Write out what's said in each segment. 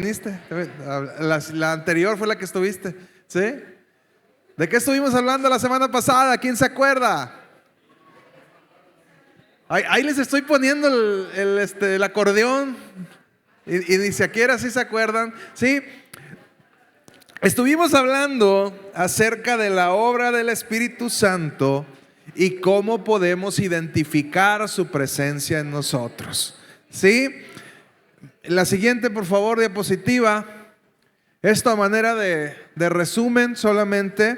viniste? La anterior fue la que estuviste, ¿sí? ¿De qué estuvimos hablando la semana pasada? ¿Quién se acuerda? Ahí les estoy poniendo el acordeón y ni siquiera si se acuerdan, ¿sí? Estuvimos hablando acerca de la obra del Espíritu Santo y cómo podemos identificar su presencia en nosotros, ¿sí? La siguiente, por favor, diapositiva. Esta manera de resumen solamente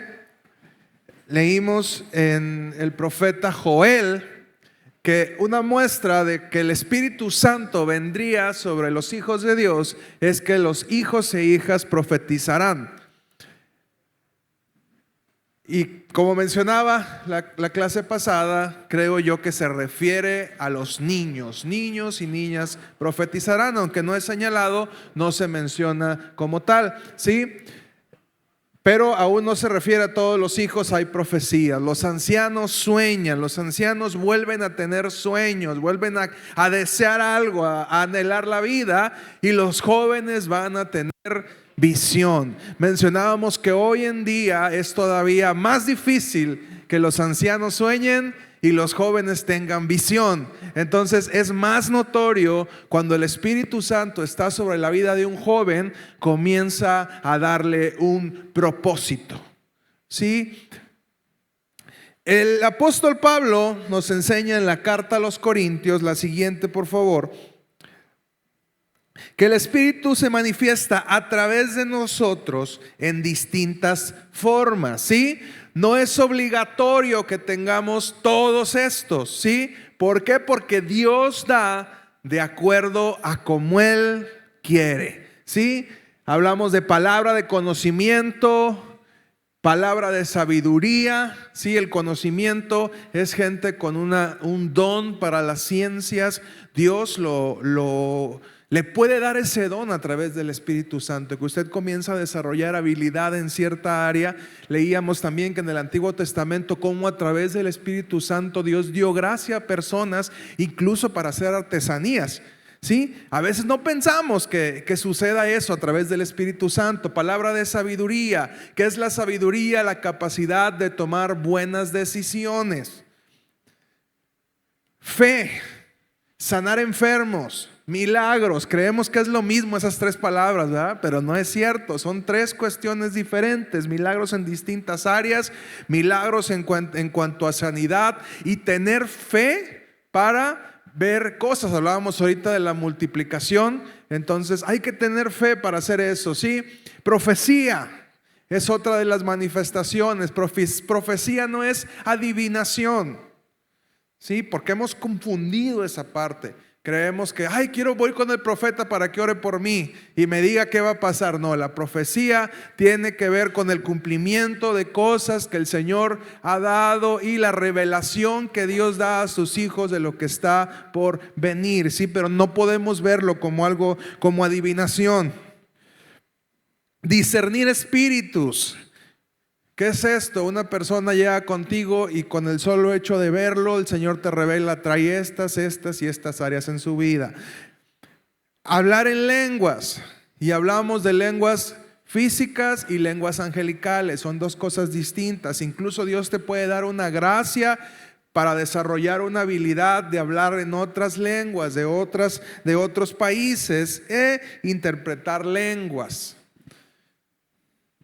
leímos en el profeta Joel que una muestra de que el Espíritu Santo vendría sobre los hijos de Dios es que los hijos e hijas profetizarán. Y como mencionaba la clase pasada, creo yo que se refiere a los niños. Niños y niñas profetizarán, aunque no es señalado, no se menciona como tal, ¿sí? Pero aún no se refiere a todos los hijos, hay profecías. Los ancianos sueñan, los ancianos vuelven a tener sueños, vuelven a desear algo, a anhelar la vida, y los jóvenes van a tener visión. Mencionábamos que hoy en día es todavía más difícil que los ancianos sueñen y los jóvenes tengan visión. Entonces es más notorio cuando el Espíritu Santo está sobre la vida de un joven, comienza a darle un propósito, ¿sí? El apóstol Pablo nos enseña en la carta a los Corintios, la siguiente por favor, que el Espíritu se manifiesta a través de nosotros en distintas formas, ¿sí? No es obligatorio que tengamos todos estos, ¿sí? ¿Por qué? Porque Dios da de acuerdo a como Él quiere, ¿sí? Hablamos de palabra de conocimiento, palabra de sabiduría, ¿sí? El conocimiento es gente con un don para las ciencias. Dios le puede dar ese don a través del Espíritu Santo, que usted comienza a desarrollar habilidad en cierta área. Leíamos también que en el Antiguo Testamento cómo a través del Espíritu Santo Dios dio gracia a personas incluso para hacer artesanías, ¿sí? A veces no pensamos que suceda eso a través del Espíritu Santo. Palabra de sabiduría. ¿Qué es la sabiduría? La capacidad de tomar buenas decisiones. Fe, sanar enfermos, milagros. Creemos que es lo mismo esas tres palabras, ¿verdad? Pero no es cierto, son tres cuestiones diferentes. Milagros en distintas áreas, milagros en cuanto a sanidad y tener fe para ver cosas. Hablábamos ahorita de la multiplicación, entonces hay que tener fe para hacer eso, ¿sí? Profecía es otra de las manifestaciones. Profecía no es adivinación, ¿sí? Porque hemos confundido esa parte. Creemos que, voy con el profeta para que ore por mí y me diga qué va a pasar. No, la profecía tiene que ver con el cumplimiento de cosas que el Señor ha dado y la revelación que Dios da a sus hijos de lo que está por venir, ¿sí? Pero no podemos verlo como algo, como adivinación. Discernir espíritus. ¿Qué es esto? Una persona llega contigo y con el solo hecho de verlo, el Señor te revela, trae estas y estas áreas en su vida. Hablar en lenguas. Y hablamos de lenguas físicas y lenguas angelicales. Son dos cosas distintas. Incluso Dios te puede dar una gracia para desarrollar una habilidad de hablar en otras lenguas, de otros países e interpretar lenguas.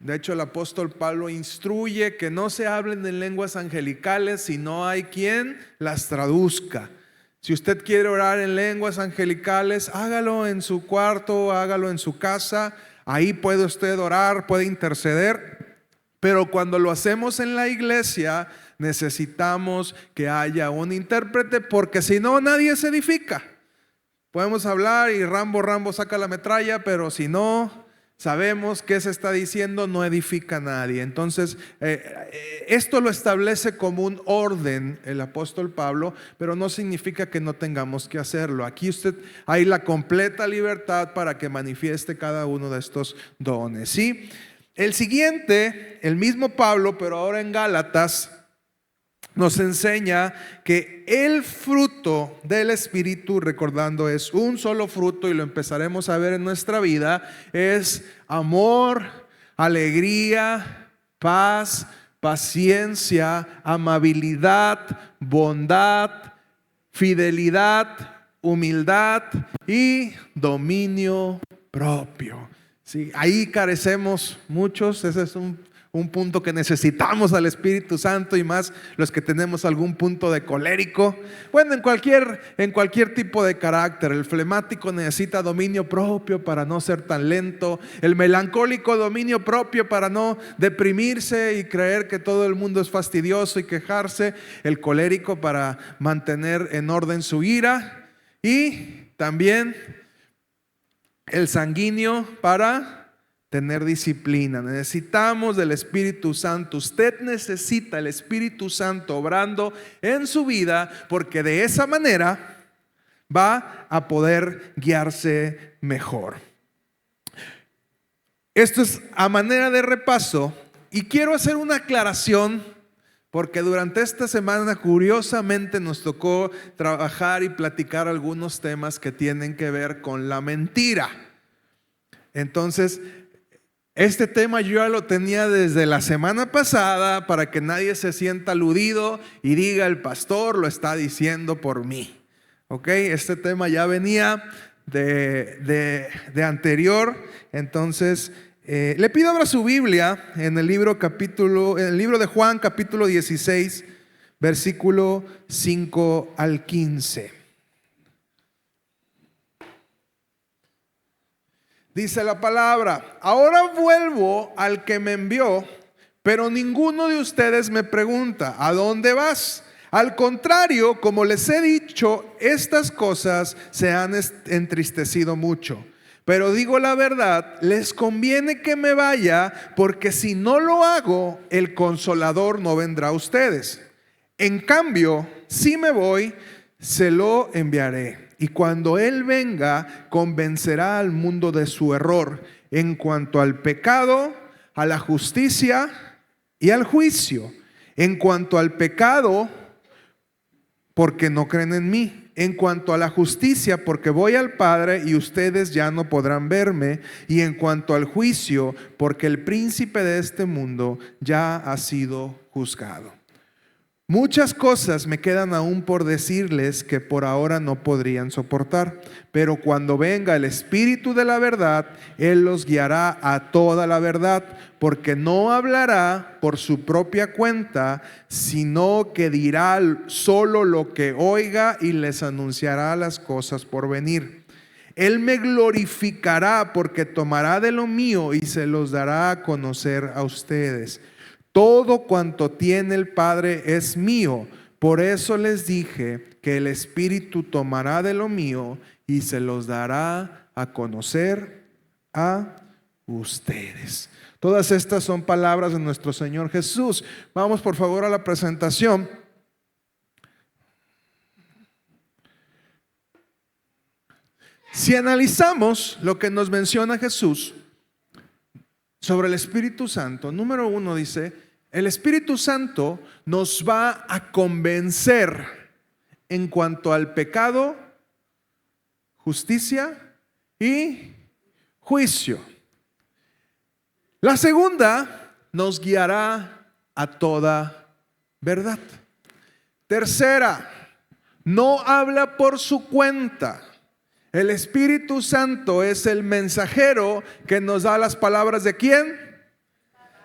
De hecho, el apóstol Pablo instruye que no se hablen en lenguas angelicales si no hay quien las traduzca. Si usted quiere orar en lenguas angelicales, hágalo en su cuarto, hágalo en su casa. Ahí puede usted orar, puede interceder. Pero cuando lo hacemos en la iglesia, necesitamos que haya un intérprete, porque si no, nadie se edifica. Podemos hablar y Rambo saca la metralla, pero si no sabemos qué se está diciendo, no edifica a nadie. Entonces, esto lo establece como un orden el apóstol Pablo, pero no significa que no tengamos que hacerlo. Aquí hay la completa libertad para que manifieste cada uno de estos dones, ¿sí? El siguiente, el mismo Pablo, pero ahora en Gálatas, nos enseña que el fruto del Espíritu, recordando, es un solo fruto y lo empezaremos a ver en nuestra vida, es amor, alegría, paz, paciencia, amabilidad, bondad, fidelidad, humildad y dominio propio. Sí, ahí carecemos muchos. Ese es un punto que necesitamos al Espíritu Santo, y más los que tenemos algún punto de colérico. Bueno, en cualquier tipo de carácter. El flemático necesita dominio propio para no ser tan lento. El melancólico, dominio propio para no deprimirse y creer que todo el mundo es fastidioso y quejarse. El colérico para mantener en orden su ira. Y también el sanguíneo para tener disciplina. Necesitamos del Espíritu Santo. Usted necesita el Espíritu Santo obrando en su vida, porque de esa manera va a poder guiarse mejor. Esto es a manera de repaso, y quiero hacer una aclaración, porque durante esta semana curiosamente nos tocó trabajar y platicar algunos temas que tienen que ver con la mentira. Entonces, este tema yo ya lo tenía desde la semana pasada, para que nadie se sienta aludido y diga: el pastor lo está diciendo por mí. Ok, este tema ya venía de anterior. Entonces, le pido abra su Biblia en el libro de Juan, capítulo 16, versículo 5 al 15. Dice la palabra: ahora vuelvo al que me envió, pero ninguno de ustedes me pregunta: ¿a dónde vas? Al contrario, como les he dicho estas cosas, se han entristecido mucho. Pero digo la verdad, les conviene que me vaya, porque si no lo hago, el Consolador no vendrá a ustedes. En cambio, si me voy, se lo enviaré. Y cuando Él venga, convencerá al mundo de su error en cuanto al pecado, a la justicia y al juicio. En cuanto al pecado, porque no creen en mí. En cuanto a la justicia, porque voy al Padre y ustedes ya no podrán verme. Y en cuanto al juicio, porque el príncipe de este mundo ya ha sido juzgado. Muchas cosas me quedan aún por decirles que por ahora no podrían soportar, pero cuando venga el Espíritu de la verdad, Él los guiará a toda la verdad, porque no hablará por su propia cuenta, sino que dirá solo lo que oiga y les anunciará las cosas por venir. Él me glorificará, porque tomará de lo mío y se los dará a conocer a ustedes. Todo cuanto tiene el Padre es mío. Por eso les dije que el Espíritu tomará de lo mío y se los dará a conocer a ustedes. Todas estas son palabras de nuestro Señor Jesús. Vamos por favor a la presentación. Si analizamos lo que nos menciona Jesús sobre el Espíritu Santo, número 1 dice: el Espíritu Santo nos va a convencer en cuanto al pecado, justicia y juicio. La segunda, nos guiará a toda verdad. Tercera, no habla por su cuenta. El Espíritu Santo es el mensajero que nos da las palabras ¿de quién?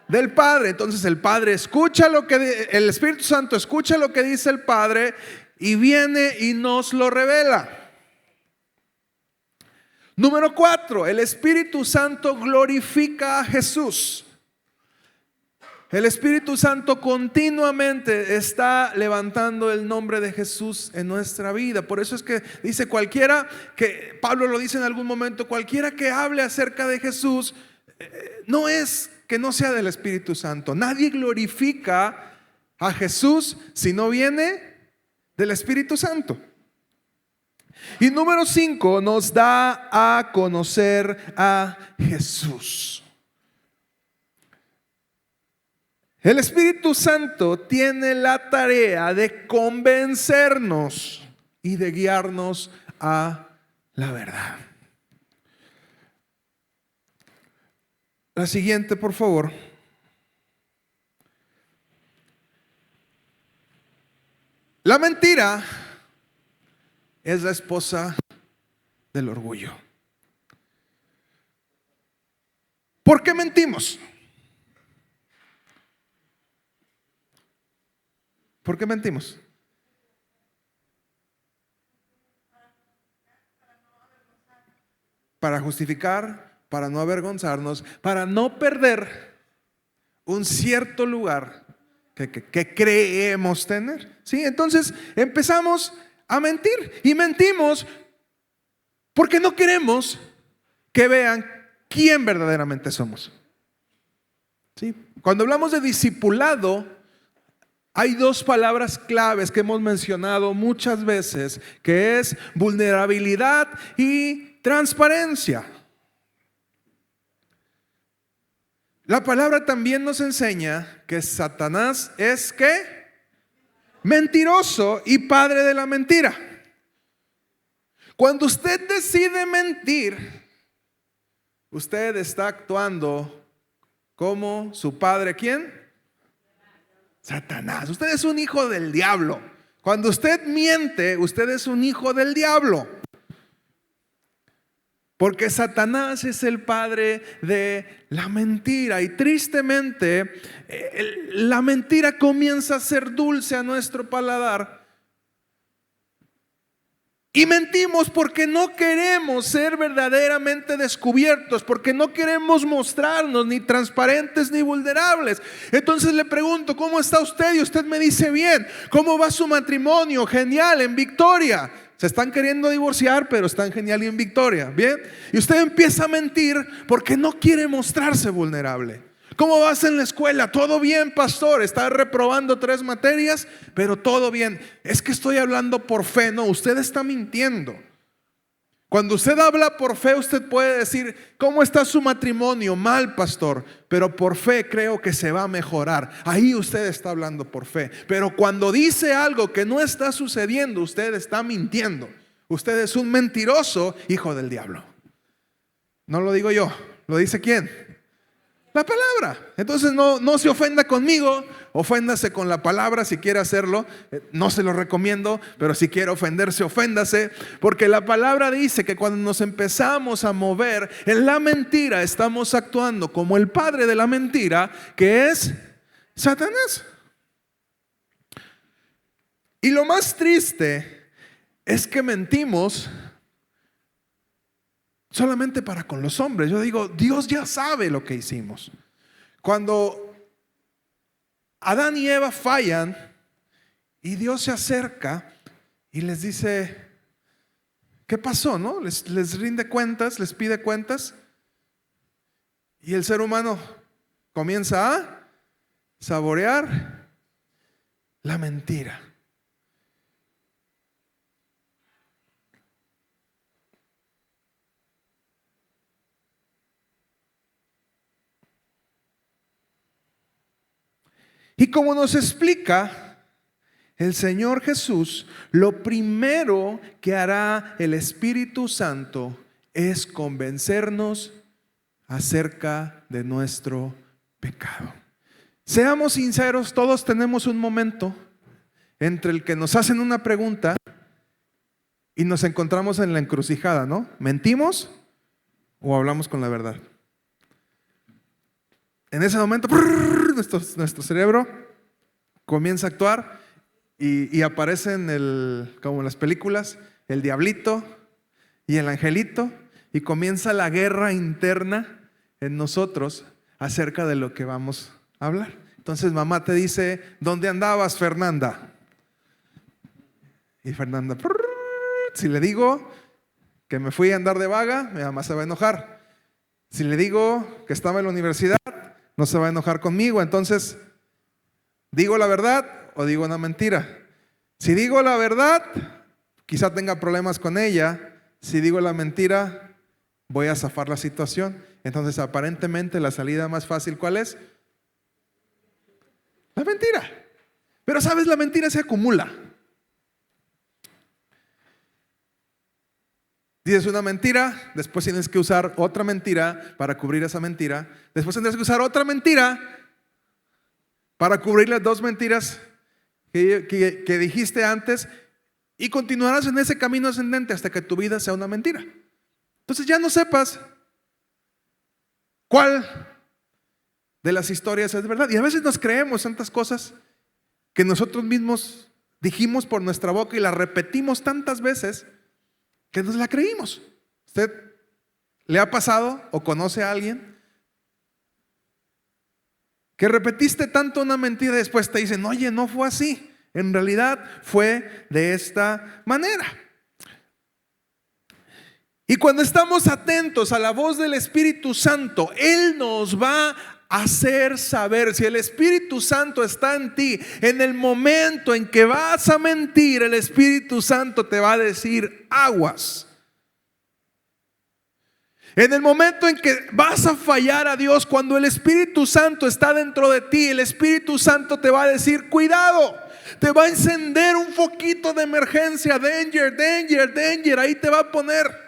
Del Padre. Entonces el Padre escucha el Espíritu Santo escucha lo que dice el Padre y viene y nos lo revela. Número 4, el Espíritu Santo glorifica a Jesús. El Espíritu Santo continuamente está levantando el nombre de Jesús en nuestra vida. Por eso es que dice cualquiera, que Pablo lo dice en algún momento, cualquiera que hable acerca de Jesús, no es que no sea del Espíritu Santo. Nadie glorifica a Jesús si no viene del Espíritu Santo. Y número 5, nos da a conocer a Jesús. El Espíritu Santo tiene la tarea de convencernos y de guiarnos a la verdad. La siguiente, por favor. La mentira es la esposa del orgullo. ¿Por qué mentimos? ¿Por qué mentimos? Para justificar, para no avergonzarnos, para no perder un cierto lugar que creemos tener. ¿Sí? Entonces empezamos a mentir y mentimos porque no queremos que vean quién verdaderamente somos. ¿Sí? Cuando hablamos de discipulado, hay dos palabras claves que hemos mencionado muchas veces, que es vulnerabilidad y transparencia. La palabra también nos enseña que Satanás es ¿qué? Mentiroso y padre de la mentira. Cuando usted decide mentir, usted está actuando como su padre, ¿quién? Satanás. Usted es un hijo del diablo. Cuando usted miente, usted es un hijo del diablo. Porque Satanás es el padre de la mentira. Y tristemente, la mentira comienza a ser dulce a nuestro paladar. Y mentimos porque no queremos ser verdaderamente descubiertos, porque no queremos mostrarnos ni transparentes ni vulnerables. Entonces le pregunto, ¿cómo está usted? Y usted me dice bien. ¿Cómo va su matrimonio? Genial, en victoria. Se están queriendo divorciar, pero están genial y en victoria. Bien. Y usted empieza a mentir porque no quiere mostrarse vulnerable. ¿Cómo vas en la escuela? Todo bien, pastor. Está reprobando 3 materias, pero todo bien. Es que estoy hablando por fe. No, usted está mintiendo. Cuando usted habla por fe, usted puede decir, ¿cómo está su matrimonio? Mal, pastor, pero por fe creo que se va a mejorar. Ahí usted está hablando por fe. Pero cuando dice algo que no está sucediendo, usted está mintiendo. Usted es un mentiroso hijo del diablo. No lo digo yo, ¿lo dice quién? La palabra. Entonces no se ofenda conmigo, oféndase con la palabra si quiere hacerlo. No se lo recomiendo, pero si quiere ofenderse, oféndase. Porque la palabra dice que cuando nos empezamos a mover en la mentira, estamos actuando como el padre de la mentira, que es Satanás. Y lo más triste es que mentimos solamente para con los hombres. Yo digo, Dios ya sabe lo que hicimos. Cuando Adán y Eva fallan y Dios se acerca y les dice, ¿qué pasó? ¿No? Les rinde cuentas, les pide cuentas. Y el ser humano comienza a saborear la mentira. Y como nos explica el Señor Jesús, lo primero que hará el Espíritu Santo es convencernos acerca de nuestro pecado. Seamos sinceros, todos tenemos un momento entre el que nos hacen una pregunta y nos encontramos en la encrucijada, ¿no? ¿Mentimos o hablamos con la verdad? En ese momento, nuestro cerebro comienza a actuar y aparecen, como en las películas, el diablito y el angelito, y comienza la guerra interna en nosotros acerca de lo que vamos a hablar. Entonces mamá te dice, ¿dónde andabas, Fernanda? Y Fernanda, si le digo que me fui a andar de vaga, mi mamá se va a enojar. Si le digo que estaba en la universidad, no se va a enojar conmigo. Entonces, ¿digo la verdad o digo una mentira? Si digo la verdad, quizá tenga problemas con ella. Si digo la mentira, voy a zafar la situación. Entonces, aparentemente la salida más fácil, ¿cuál es? La mentira. Pero sabes, la mentira se acumula. Dices una mentira, después tienes que usar otra mentira para cubrir esa mentira. Después tendrás que usar otra mentira para cubrir las dos mentiras que dijiste antes. Y continuarás en ese camino ascendente hasta que tu vida sea una mentira. Entonces ya no sepas cuál de las historias es verdad. Y a veces nos creemos tantas cosas que nosotros mismos dijimos por nuestra boca y las repetimos tantas veces que nos la creímos. ¿Usted le ha pasado o conoce a alguien que repetiste tanto una mentira y después te dicen, oye, no fue así? En realidad fue de esta manera. Y cuando estamos atentos a la voz del Espíritu Santo, Él nos va a hacer saber. Si el Espíritu Santo está en ti, en el momento en que vas a mentir, el Espíritu Santo te va a decir aguas. En el momento en que vas a fallar a Dios, cuando el Espíritu Santo está dentro de ti, el Espíritu Santo te va a decir cuidado. Te va a encender un foquito de emergencia. Danger, danger, danger. Ahí te va a poner.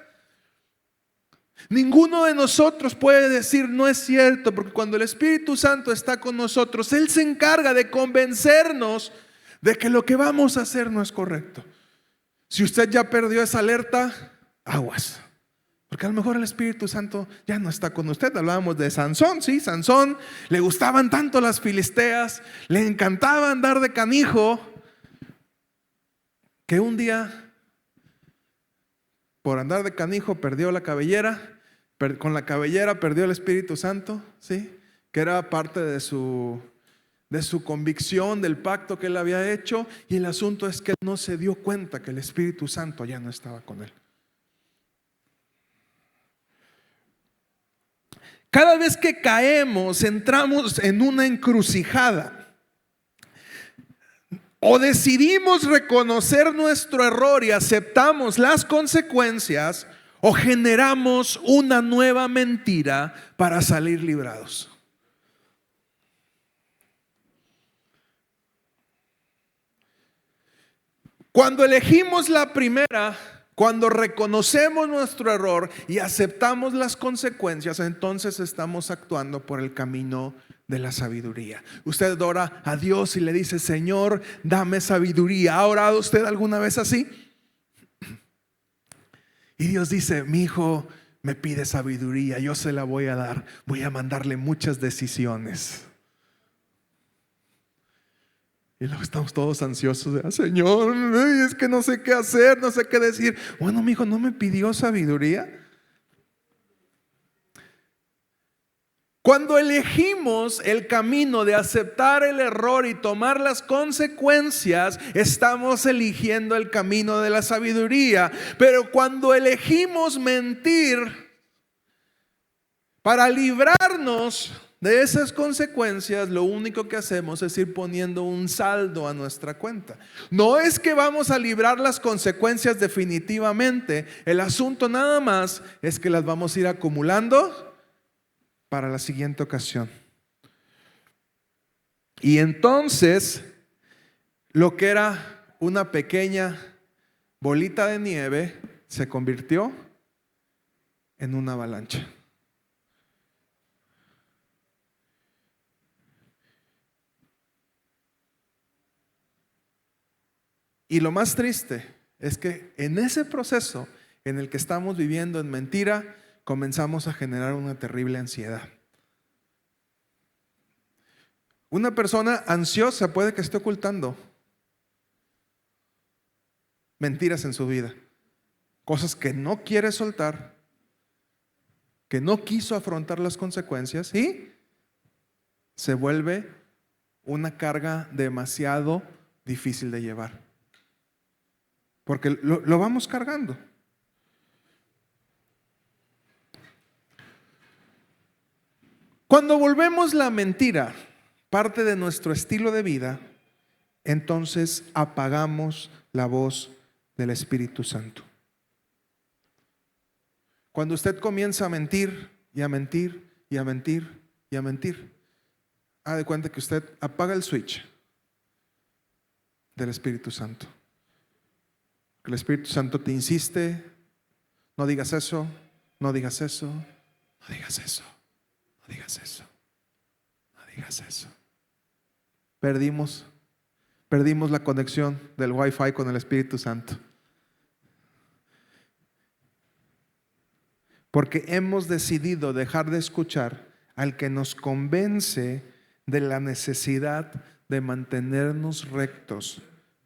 Ninguno de nosotros puede decir no es cierto, porque cuando el Espíritu Santo está con nosotros, Él se encarga de convencernos de que lo que vamos a hacer no es correcto. Si usted ya perdió esa alerta, aguas. Porque a lo mejor el Espíritu Santo ya no está con usted. Hablábamos de Sansón, sí, Sansón le gustaban tanto las filisteas, le encantaba andar de canijo, que un día, por andar de canijo, perdió la cabellera. Con la cabellera perdió el Espíritu Santo, sí, que era parte de su convicción, del pacto que él había hecho. Y el asunto es que él no se dio cuenta que el Espíritu Santo ya no estaba con él. Cada vez que caemos, entramos en una encrucijada. O decidimos reconocer nuestro error y aceptamos las consecuencias, o generamos una nueva mentira para salir librados. Cuando elegimos la primera, cuando reconocemos nuestro error y aceptamos las consecuencias, entonces estamos actuando por el camino de la sabiduría. Usted ora a Dios y le dice, Señor, dame sabiduría. ¿Ha orado usted alguna vez así? Y Dios dice, mi hijo me pide sabiduría, yo se la voy a dar. Voy a mandarle muchas decisiones. Y luego estamos todos ansiosos de, Señor, es que no sé qué hacer, no sé qué decir. Bueno, mi hijo no me pidió sabiduría. Cuando elegimos el camino de aceptar el error y tomar las consecuencias, estamos eligiendo el camino de la sabiduría. Pero cuando elegimos mentir para librarnos de esas consecuencias, lo único que hacemos es ir poniendo un saldo a nuestra cuenta. No es que vamos a librar las consecuencias definitivamente. El asunto nada más es que las vamos a ir acumulando para la siguiente ocasión. Y entonces, lo que era una pequeña bolita de nieve se convirtió en una avalancha. Y lo más triste es que en ese proceso en el que estamos viviendo en mentira, comenzamos a generar una terrible ansiedad. Una persona ansiosa puede que esté ocultando mentiras en su vida, cosas que no quiere soltar, que no quiso afrontar las consecuencias, y se vuelve una carga demasiado difícil de llevar, porque lo vamos cargando. Cuando volvemos la mentira parte de nuestro estilo de vida, entonces apagamos la voz del Espíritu Santo. Cuando usted comienza a mentir y a mentir y a mentir y a mentir, Haga de cuenta que usted apaga el switch del Espíritu Santo. El Espíritu Santo te insiste: no digas eso, no digas eso, no digas eso, no digas eso, no digas eso. Perdimos la conexión del Wi-Fi con el Espíritu Santo. Porque hemos decidido dejar de escuchar al que nos convence de la necesidad de mantenernos rectos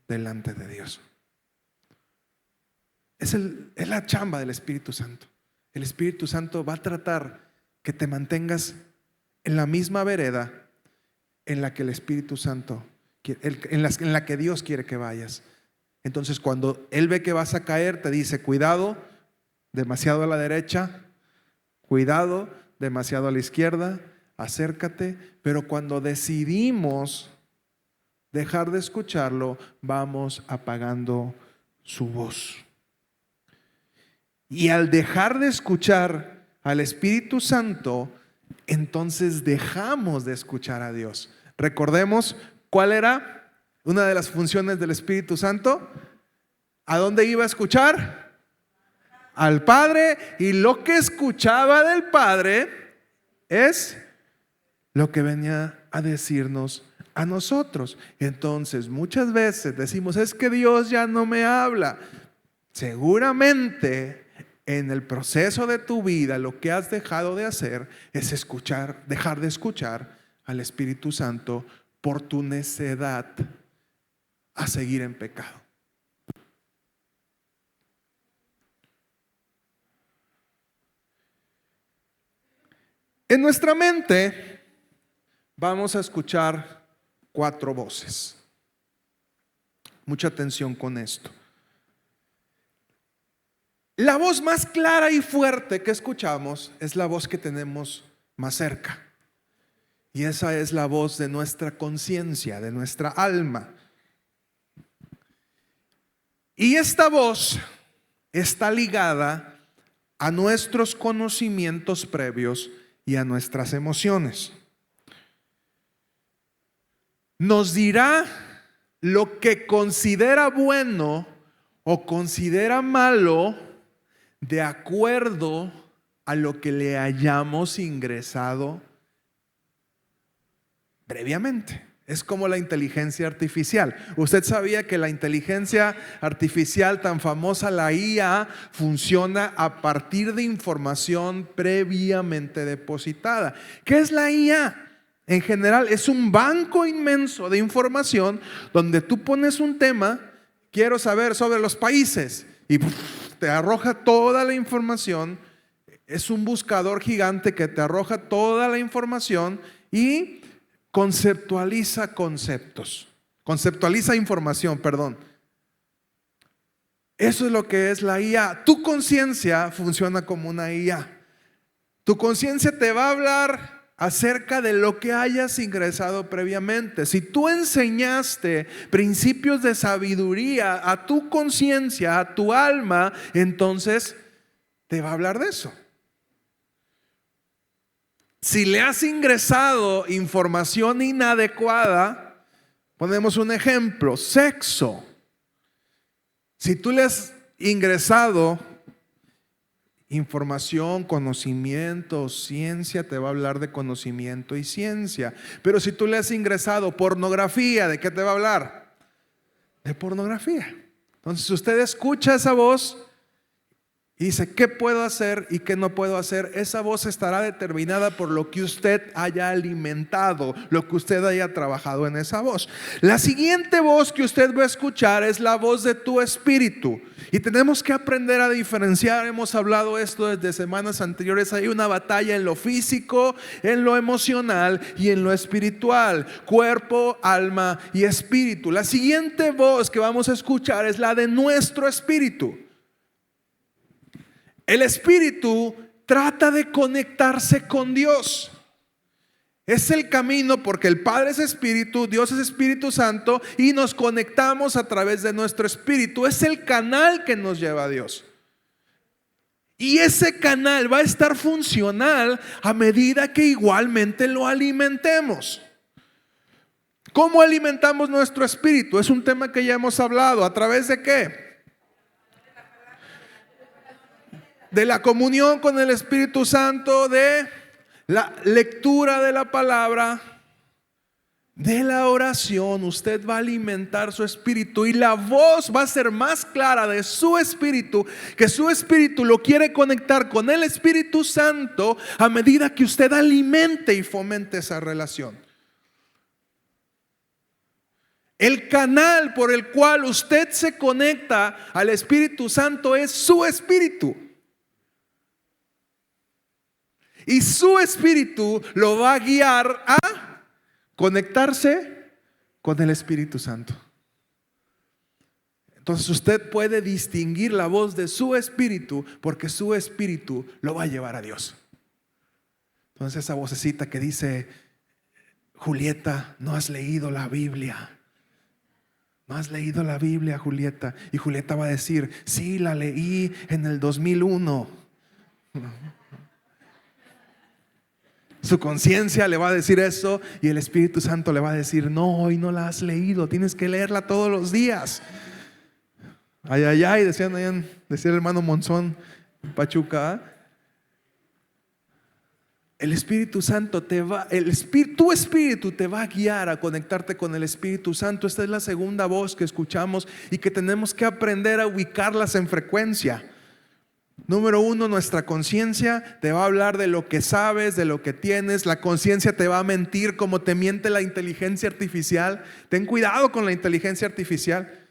delante de Dios. Es la chamba del Espíritu Santo. El Espíritu Santo va a tratar que te mantengas en la misma vereda en la que el Espíritu Santo, en la que Dios quiere que vayas. Entonces, cuando Él ve que vas a caer, te dice: cuidado, demasiado a la derecha, cuidado, demasiado a la izquierda, acércate. Pero cuando decidimos dejar de escucharlo, vamos apagando su voz. Y al dejar de escuchar al Espíritu Santo, entonces dejamos de escuchar a Dios. Recordemos cuál era una de las funciones del Espíritu Santo. ¿A dónde iba a escuchar? Al Padre. Y lo que escuchaba del Padre es lo que venía a decirnos a nosotros. Entonces muchas veces decimos: es que Dios ya no me habla. Seguramente en el proceso de tu vida lo que has dejado de hacer es dejar de escuchar al Espíritu Santo por tu necedad a seguir en pecado. En nuestra mente vamos a escuchar 4 voces. Mucha atención con esto. La voz más clara y fuerte que escuchamos es la voz que tenemos más cerca. Y esa es la voz de nuestra conciencia, de nuestra alma. Y esta voz está ligada a nuestros conocimientos previos y a nuestras emociones. Nos dirá lo que considera bueno o considera malo de acuerdo a lo que le hayamos ingresado previamente. Es como la inteligencia artificial. ¿Usted sabía que la inteligencia artificial tan famosa, la IA, funciona a partir de información previamente depositada? ¿Qué es la IA? En general es un banco inmenso de información donde tú pones un tema: quiero saber sobre los países, y te arroja toda la información. Es un buscador gigante que te arroja toda la información y conceptualiza información, perdón. Eso es lo que es la IA. Tu conciencia funciona como una IA. Tu conciencia te va a hablar acerca de lo que hayas ingresado previamente. Si tú enseñaste principios de sabiduría a tu conciencia, a tu alma, entonces te va a hablar de eso. Si le has ingresado información inadecuada, ponemos un ejemplo: sexo. Si tú le has ingresado información, conocimiento, ciencia, te va a hablar de conocimiento y ciencia. Pero si tú le has ingresado pornografía, ¿de qué te va a hablar? De pornografía. Entonces usted escucha esa voz y dice: ¿qué puedo hacer y qué no puedo hacer? Esa voz estará determinada por lo que usted haya alimentado, lo que usted haya trabajado en esa voz. La siguiente voz que usted va a escuchar es la voz de tu espíritu. Y tenemos que aprender a diferenciar. Hemos hablado esto desde semanas anteriores. Hay una batalla en lo físico, en lo emocional y en lo espiritual. Cuerpo, alma y espíritu. La siguiente voz que vamos a escuchar es la de nuestro espíritu. El espíritu trata de conectarse con Dios. Es el camino, porque el Padre es espíritu, Dios es Espíritu Santo, y nos conectamos a través de nuestro espíritu. Es el canal que nos lleva a Dios. Y ese canal va a estar funcional a medida que igualmente lo alimentemos. ¿Cómo alimentamos nuestro espíritu? Es un tema que ya hemos hablado. ¿A través de qué? De la comunión con el Espíritu Santo, de la lectura de la palabra, de la oración. Usted va a alimentar su espíritu y la voz va a ser más clara de su espíritu, que su espíritu lo quiere conectar con el Espíritu Santo a medida que usted alimente y fomente esa relación. El canal por el cual usted se conecta al Espíritu Santo es su espíritu. Y su espíritu lo va a guiar a conectarse con el Espíritu Santo. Entonces usted puede distinguir la voz de su espíritu porque su espíritu lo va a llevar a Dios. Entonces esa vocecita que dice: Julieta, no has leído la Biblia. No has leído la Biblia, Julieta. Y Julieta va a decir: sí, la leí en el 2001. Su conciencia le va a decir eso y el Espíritu Santo le va a decir: no, hoy no la has leído, tienes que leerla todos los días. Ay, ay, ay, decía el hermano Monzón en Pachuca. El Espíritu Santo tu espíritu te va a guiar a conectarte con el Espíritu Santo. Esta es la segunda voz que escuchamos y que tenemos que aprender a ubicarlas en frecuencia. Número uno, nuestra conciencia te va a hablar de lo que sabes, de lo que tienes. La conciencia te va a mentir como te miente la inteligencia artificial. Ten cuidado con la inteligencia artificial.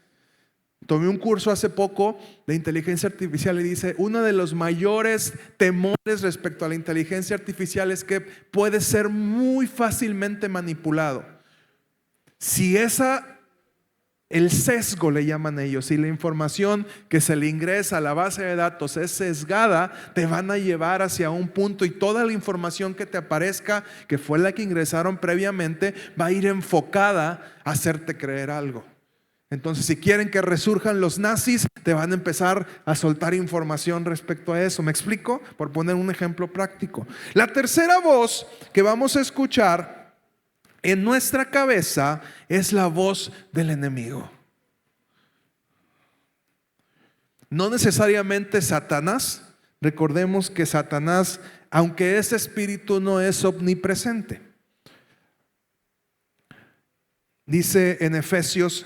Tomé un curso hace poco de inteligencia artificial y dice: uno de los mayores temores respecto a la inteligencia artificial es que puede ser muy fácilmente manipulado. Si el sesgo le llaman ellos, si la información que se le ingresa a la base de datos es sesgada, te van a llevar hacia un punto y toda la información que te aparezca, que fue la que ingresaron previamente, va a ir enfocada a hacerte creer algo. Entonces, si quieren que resurjan los nazis, te van a empezar a soltar información respecto a eso. ¿Me explico? Por poner un ejemplo práctico. La tercera voz que vamos a escuchar en nuestra cabeza es la voz del enemigo. No necesariamente Satanás. Recordemos que Satanás, aunque ese espíritu no es omnipresente. Dice en Efesios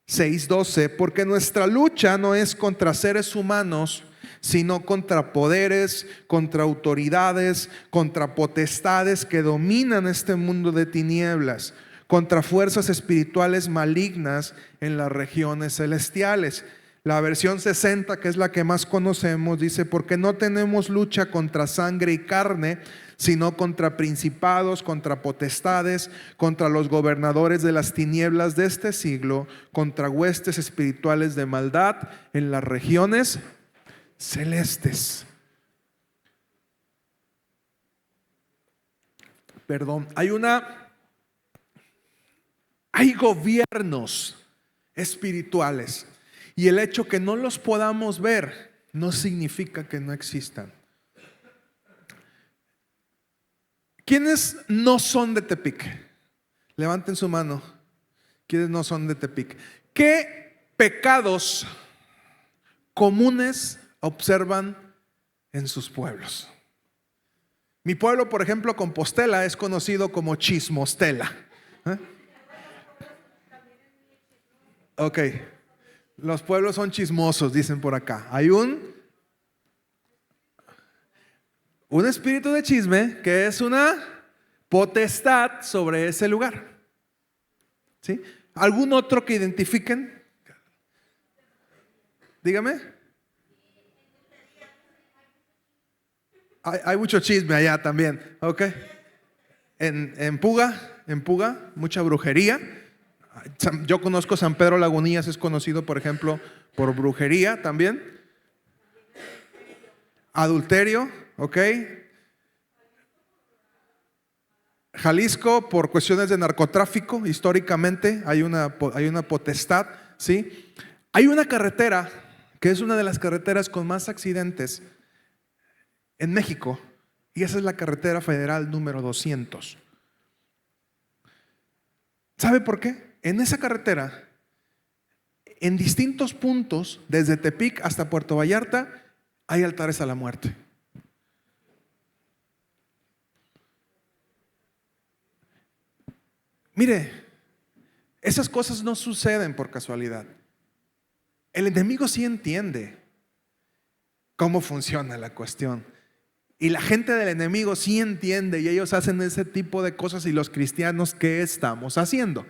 6:12: porque nuestra lucha no es contra seres humanos, sino contra poderes, contra autoridades, contra potestades que dominan este mundo de tinieblas, contra fuerzas espirituales malignas en las regiones celestiales. La versión 60, que es la que más conocemos, dice: porque no tenemos lucha contra sangre y carne, sino contra principados, contra potestades, contra los gobernadores de las tinieblas de este siglo, contra huestes espirituales de maldad en las regiones celestes. Perdón, hay gobiernos espirituales y el hecho que no los podamos ver no significa que no existan. ¿Quiénes no son de Tepic? Levanten su mano. ¿Quiénes no son de Tepic? ¿Qué pecados comunes observan en sus pueblos? Mi pueblo, por ejemplo, Compostela, es conocido como Chismostela. Ok, los pueblos son chismosos, dicen por acá. Hay un espíritu de chisme que es una potestad sobre ese lugar. ¿Sí? ¿Algún otro que identifiquen? Dígame. Hay mucho chisme allá también. Ok. En Puga, mucha brujería. Yo conozco San Pedro Lagunillas, es conocido, por ejemplo, por brujería también. Adulterio, ok. Jalisco, por cuestiones de narcotráfico, históricamente hay una potestad, ¿sí? Hay una carretera que es una de las carreteras con más accidentes en México, y esa es la carretera federal número 200. ¿Sabe por qué? En esa carretera, en distintos puntos, desde Tepic hasta Puerto Vallarta, hay altares a la muerte. Mire, esas cosas no suceden por casualidad. El enemigo sí entiende cómo funciona la cuestión. Y la gente del enemigo sí entiende y ellos hacen ese tipo de cosas. Y los cristianos, ¿qué estamos haciendo?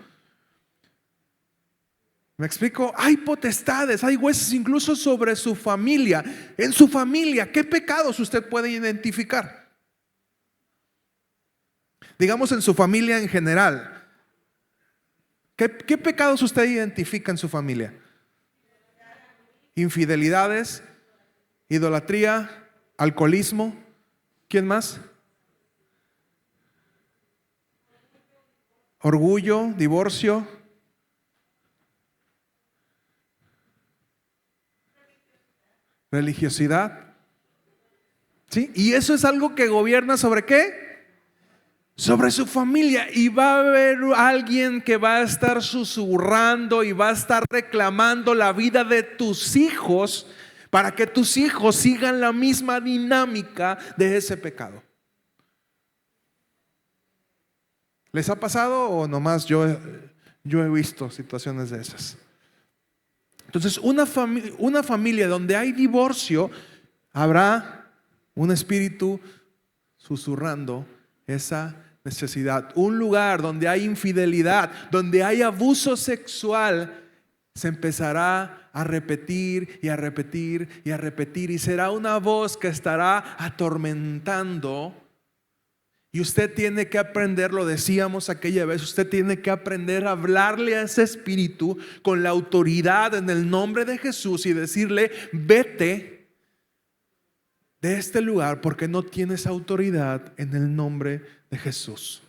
¿Me explico? Hay potestades, hay huesos incluso sobre su familia. En su familia, ¿qué pecados usted puede identificar? Digamos en su familia en general. ¿Qué pecados usted identifica en su familia? Infidelidades, idolatría, alcoholismo. ¿Quién más? Orgullo, divorcio. Religiosidad. ¿Sí? Y eso es algo que gobierna ¿sobre qué? Sobre su familia. Y va a haber alguien que va a estar susurrando y va a estar reclamando la vida de tus hijos para que tus hijos sigan la misma dinámica de ese pecado. ¿Les ha pasado o nomás yo he visto situaciones de esas? Entonces, una familia donde hay divorcio, habrá un espíritu susurrando esa necesidad. Un lugar donde hay infidelidad, donde hay abuso sexual, se empezará a repetir y a repetir y a repetir, y será una voz que estará atormentando. Y usted tiene que aprender, lo decíamos aquella vez, usted tiene que aprender a hablarle a ese espíritu con la autoridad en el nombre de Jesús y decirle: vete de este lugar porque no tienes autoridad en el nombre de Jesús.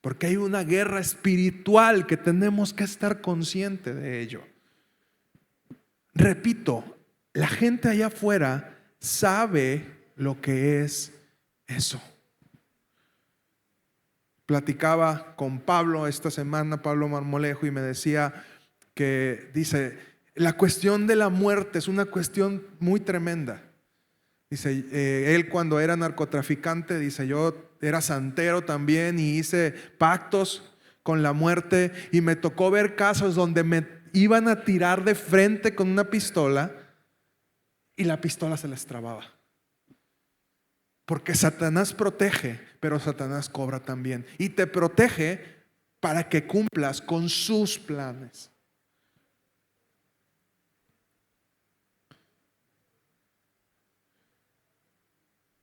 Porque hay una guerra espiritual que tenemos que estar conscientes de ello. Repito, la gente allá afuera sabe lo que es eso. Platicaba con Pablo esta semana, Pablo Marmolejo, y me decía que dice, la cuestión de la muerte es una cuestión muy tremenda. Dice, él cuando era narcotraficante, dice, yo era santero también y hice pactos con la muerte y me tocó ver casos donde me iban a tirar de frente con una pistola y la pistola se les trababa. Porque Satanás protege, pero Satanás cobra también. Y te protege para que cumplas con sus planes.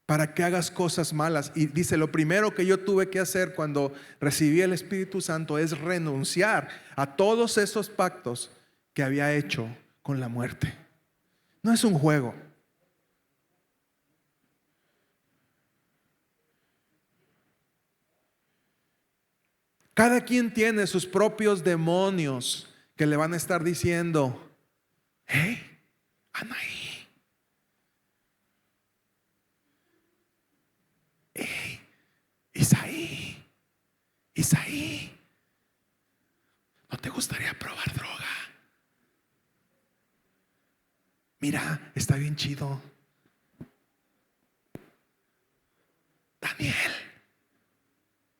Para que hagas cosas malas. Y dice, lo primero que yo tuve que hacer cuando recibí el Espíritu Santo es renunciar a todos esos pactos que había hecho con la muerte. No es un juego. Cada quien tiene sus propios demonios que le van a estar diciendo: hey, Anaí, hey, Isaí, ¿no te gustaría probar droga? Mira, está bien chido. Daniel,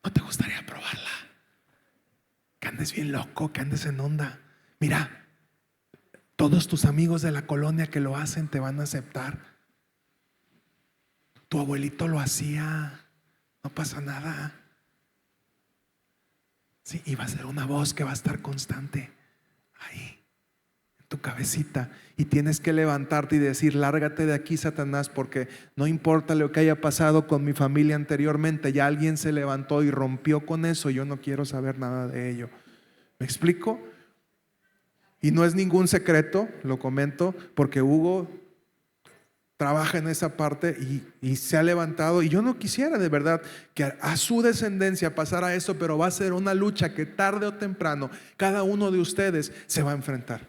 ¿no te gustaría probarla? Que andes bien loco, que andes en onda. Mira, todos tus amigos de la colonia que lo hacen te van a aceptar. Tu abuelito lo hacía, no pasa nada. Sí, y va a ser una voz que va a estar constante ahí en tu cabecita, y tienes que levantarte y decir: lárgate de aquí, Satanás, porque no importa lo que haya pasado con mi familia anteriormente, ya alguien se levantó y rompió con eso, yo no quiero saber nada de ello. ¿Me explico? Y no es ningún secreto, lo comento, porque Hugo trabaja en esa parte y se ha levantado, y yo no quisiera de verdad que a su descendencia pasara eso, pero va a ser una lucha que tarde o temprano cada uno de ustedes se va a enfrentar.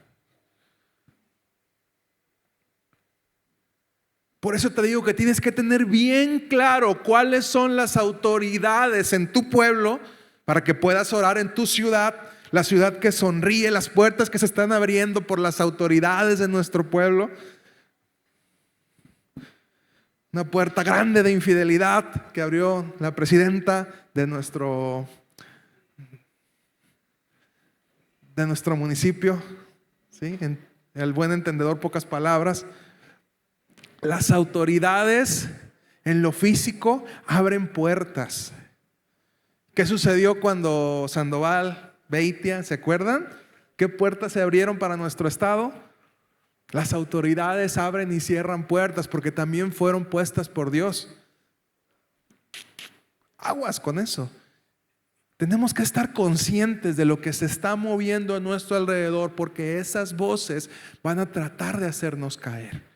Por eso te digo que tienes que tener bien claro cuáles son las autoridades en tu pueblo para que puedas orar en tu ciudad, la ciudad que sonríe, las puertas que se están abriendo por las autoridades de nuestro pueblo. Una puerta grande de infidelidad que abrió la presidenta de nuestro municipio, ¿sí? En el buen entendedor, pocas palabras. Las autoridades en lo físico abren puertas. ¿Qué sucedió cuando Sandoval, Beitia, se acuerdan? ¿Qué puertas se abrieron para nuestro estado? Las autoridades abren y cierran puertas porque también fueron puestas por Dios. Aguas con eso. Tenemos que estar conscientes de lo que se está moviendo a nuestro alrededor, porque esas voces van a tratar de hacernos caer.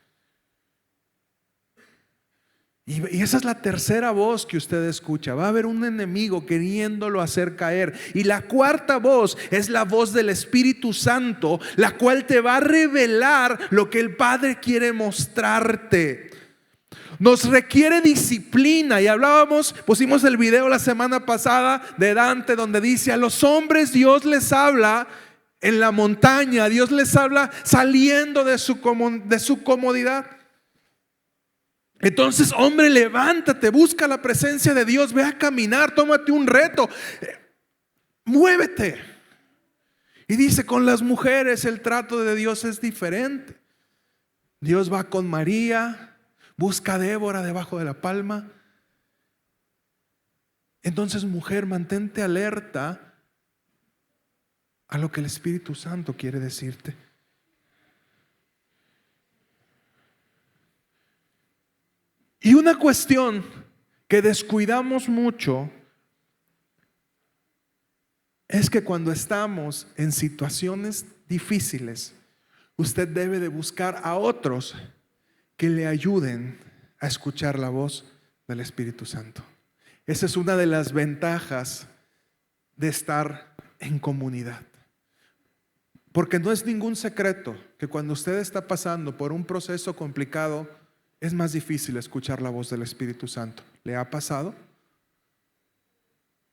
Y esa es la tercera voz que usted escucha. Va a haber un enemigo queriéndolo hacer caer. Y la cuarta voz es la voz del Espíritu Santo, la cual te va a revelar lo que el Padre quiere mostrarte. Nos requiere disciplina. Y pusimos el video la semana pasada de Dante, donde dice: a los hombres Dios les habla en la montaña, Dios les habla saliendo de su comodidad. Entonces, hombre, levántate, busca la presencia de Dios, ve a caminar, tómate un reto, muévete. Y dice: con las mujeres el trato de Dios es diferente. Dios va con María, busca a Débora debajo de la palma. Entonces, mujer, mantente alerta a lo que el Espíritu Santo quiere decirte. Y una cuestión que descuidamos mucho es que cuando estamos en situaciones difíciles, usted debe de buscar a otros que le ayuden a escuchar la voz del Espíritu Santo. Esa es una de las ventajas de estar en comunidad. Porque no es ningún secreto que cuando usted está pasando por un proceso complicado, es más difícil escuchar la voz del Espíritu Santo. ¿Le ha pasado?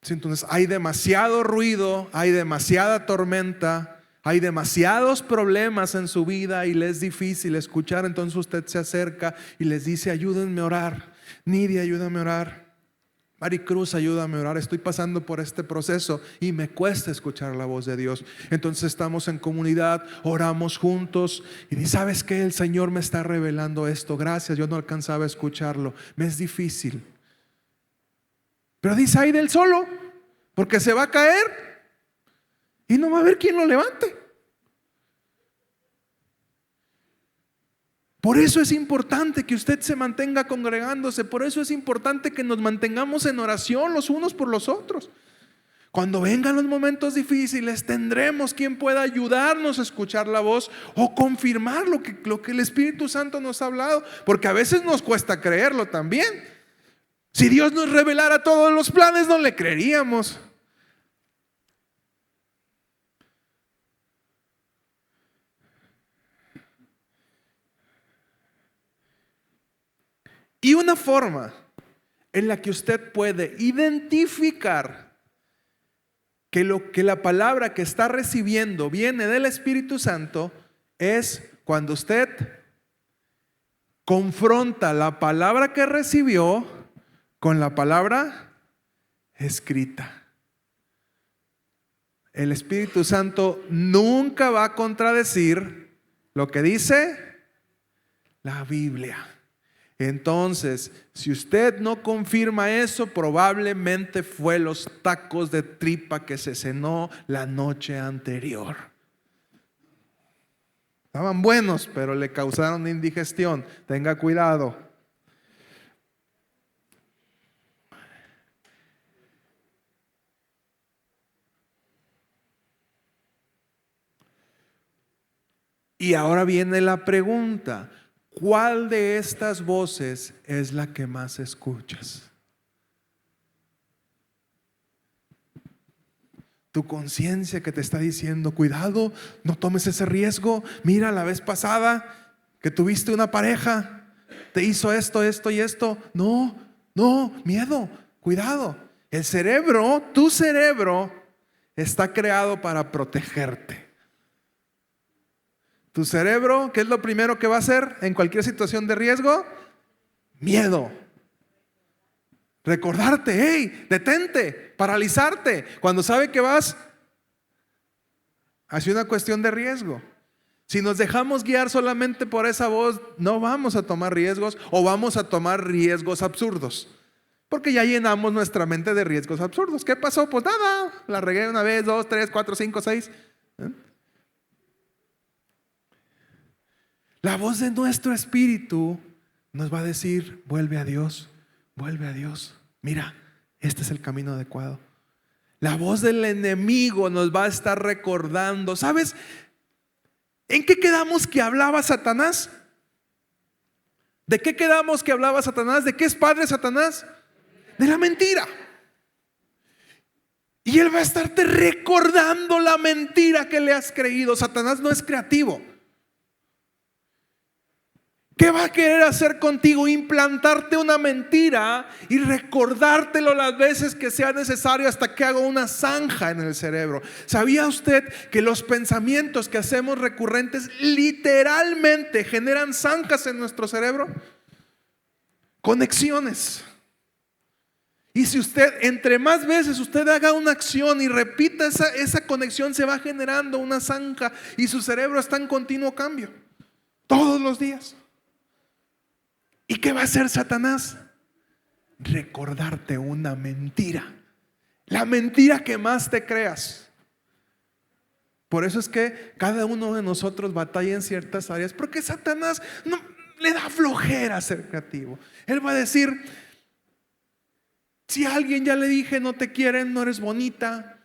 Sí, entonces hay demasiado ruido, hay demasiada tormenta, hay demasiados problemas en su vida y le es difícil escuchar. Entonces usted se acerca y les dice: ayúdenme a orar. Nidia, ayúdame a orar. Maricruz, ayúdame a orar. Estoy pasando por este proceso y me cuesta escuchar la voz de Dios. Entonces estamos en comunidad, oramos juntos y dice: ¿sabes qué? El Señor me está revelando esto. Gracias, yo no alcanzaba a escucharlo. Me es difícil. Pero dice: ay del solo, porque se va a caer y no va a haber quien lo levante. Por eso es importante que usted se mantenga congregándose. Por eso es importante que nos mantengamos en oración los unos por los otros. Cuando vengan los momentos difíciles, tendremos quien pueda ayudarnos a escuchar la voz o confirmar lo que el Espíritu Santo nos ha hablado. Porque a veces nos cuesta creerlo también. Si Dios nos revelara todos los planes, no le creeríamos. Y una forma en la que usted puede identificar que la palabra que está recibiendo viene del Espíritu Santo es cuando usted confronta la palabra que recibió con la palabra escrita. El Espíritu Santo nunca va a contradecir lo que dice la Biblia. Entonces, si usted no confirma eso, probablemente fue los tacos de tripa que se cenó la noche anterior. Estaban buenos, pero le causaron indigestión. Tenga cuidado. Y ahora viene la pregunta: ¿cuál de estas voces es la que más escuchas? Tu conciencia que te está diciendo: cuidado, no tomes ese riesgo. Mira, la vez pasada que tuviste una pareja, te hizo esto, esto y esto. No, miedo, cuidado. El cerebro, tu cerebro, está creado para protegerte. Tu cerebro, ¿qué es lo primero que va a hacer en cualquier situación de riesgo? Miedo. Recordarte, hey, detente, paralizarte, cuando sabe que vas hacia una cuestión de riesgo. Si nos dejamos guiar solamente por esa voz, no vamos a tomar riesgos o vamos a tomar riesgos absurdos. Porque ya llenamos nuestra mente de riesgos absurdos. ¿Qué pasó? Pues nada, la regué una vez, 2, 3, 4, 5, 6. La voz de nuestro espíritu nos va a decir, vuelve a Dios, vuelve a Dios. Mira, este es el camino adecuado. La voz del enemigo nos va a estar recordando. ¿Sabes en qué quedamos que hablaba Satanás? ¿De qué quedamos que hablaba Satanás? ¿De qué es padre Satanás? De la mentira. Y él va a estarte recordando la mentira que le has creído. Satanás no es creativo. ¿Qué va a querer hacer contigo? Implantarte una mentira y recordártelo las veces que sea necesario hasta que haga una zanja en el cerebro. ¿Sabía usted que los pensamientos que hacemos recurrentes literalmente generan zanjas en nuestro cerebro? Conexiones. Y si usted, entre más veces usted haga una acción y repita esa conexión, se va generando una zanja y su cerebro está en continuo cambio. Todos los días. ¿Y qué va a hacer Satanás? Recordarte una mentira. La mentira que más te creas. Por eso es que cada uno de nosotros batalla en ciertas áreas. Porque Satanás no, le da flojera ser creativo. Él va a decir, si a alguien ya le dije no te quieren, no eres bonita,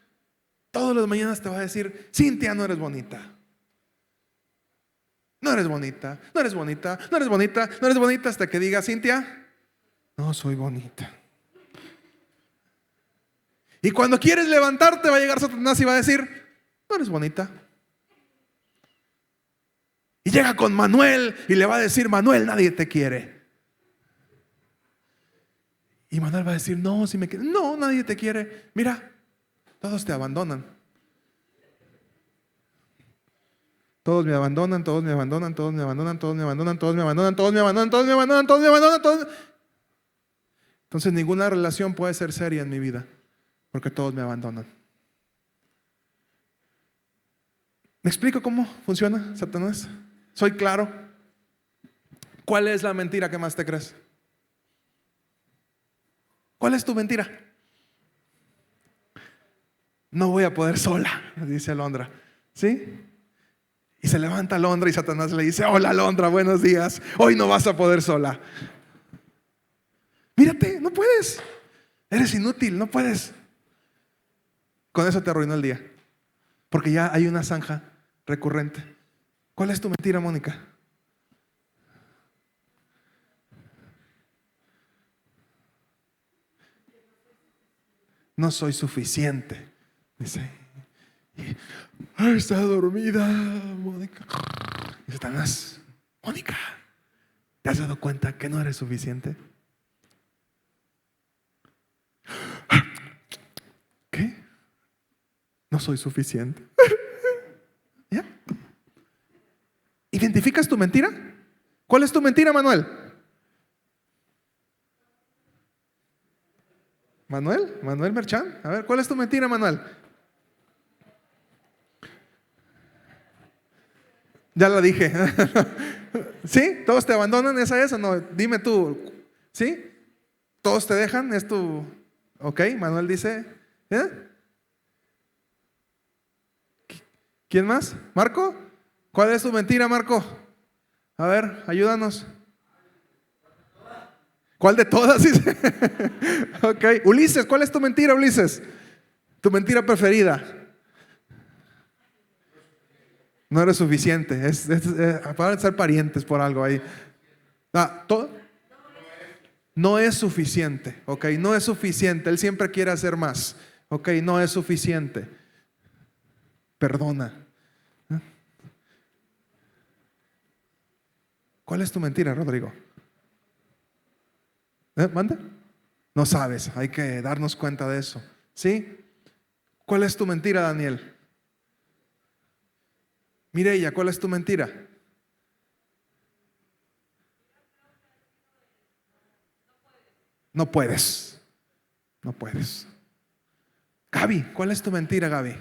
todas las mañanas te va a decir, Cintia, no eres bonita. No eres bonita, no eres bonita, no eres bonita, no eres bonita, hasta que diga, Cintia, no soy bonita. Y cuando quieres levantarte va a llegar Satanás y va a decir, no eres bonita. Y llega con Manuel y le va a decir, Manuel, nadie te quiere. Y Manuel va a decir, no, si me quiere, no, nadie te quiere. Mira, todos te abandonan. Todos me abandonan, todos me abandonan, todos me abandonan, todos me abandonan, todos me abandonan, todos me abandonan, todos me abandonan, todos me abandonan, todos. Entonces ninguna relación puede ser seria en mi vida, porque todos me abandonan. ¿Me explico cómo funciona Satanás? ¿Soy claro? ¿Cuál es la mentira que más te crees? ¿Cuál es tu mentira? No voy a poder sola, dice Alondra. ¿Sí? Y se levanta Alondra y Satanás le dice, hola Alondra, buenos días, hoy no vas a poder sola. Mírate, no puedes. Eres inútil, no puedes. Con eso te arruinó el día. Porque ya hay una zanja recurrente. ¿Cuál es tu mentira, Mónica? No soy suficiente. Dice, está dormida, Mónica. Y Satanás, Mónica, ¿te has dado cuenta que no eres suficiente? ¿Qué? No soy suficiente. ¿Ya? ¿Identificas tu mentira? ¿Cuál es tu mentira, Manuel? Manuel Merchán. A ver, ¿cuál es tu mentira, Manuel? Ya la dije. ¿Sí? ¿Todos te abandonan? ¿Esa es o no? Dime tú. ¿Sí? ¿Todos te dejan? ¿Es tu...? Ok, Manuel dice. ¿Quién más? ¿Marco? ¿Cuál es tu mentira, Marco? A ver, ayúdanos. ¿Cuál de todas? Ok, Ulises, ¿cuál es tu mentira, Ulises? Tu mentira preferida. No eres suficiente. Para ser parientes por algo ahí. ¿Todo? No es suficiente. Ok, no es suficiente. Él siempre quiere hacer más. Ok, no es suficiente. Perdona. ¿Cuál es tu mentira, Rodrigo? ¿Manda? No sabes, hay que darnos cuenta de eso. ¿Sí? ¿Cuál es tu mentira, Daniel? Mireya, ¿cuál es tu mentira? No puedes. No puedes. Gaby, ¿cuál es tu mentira, Gaby?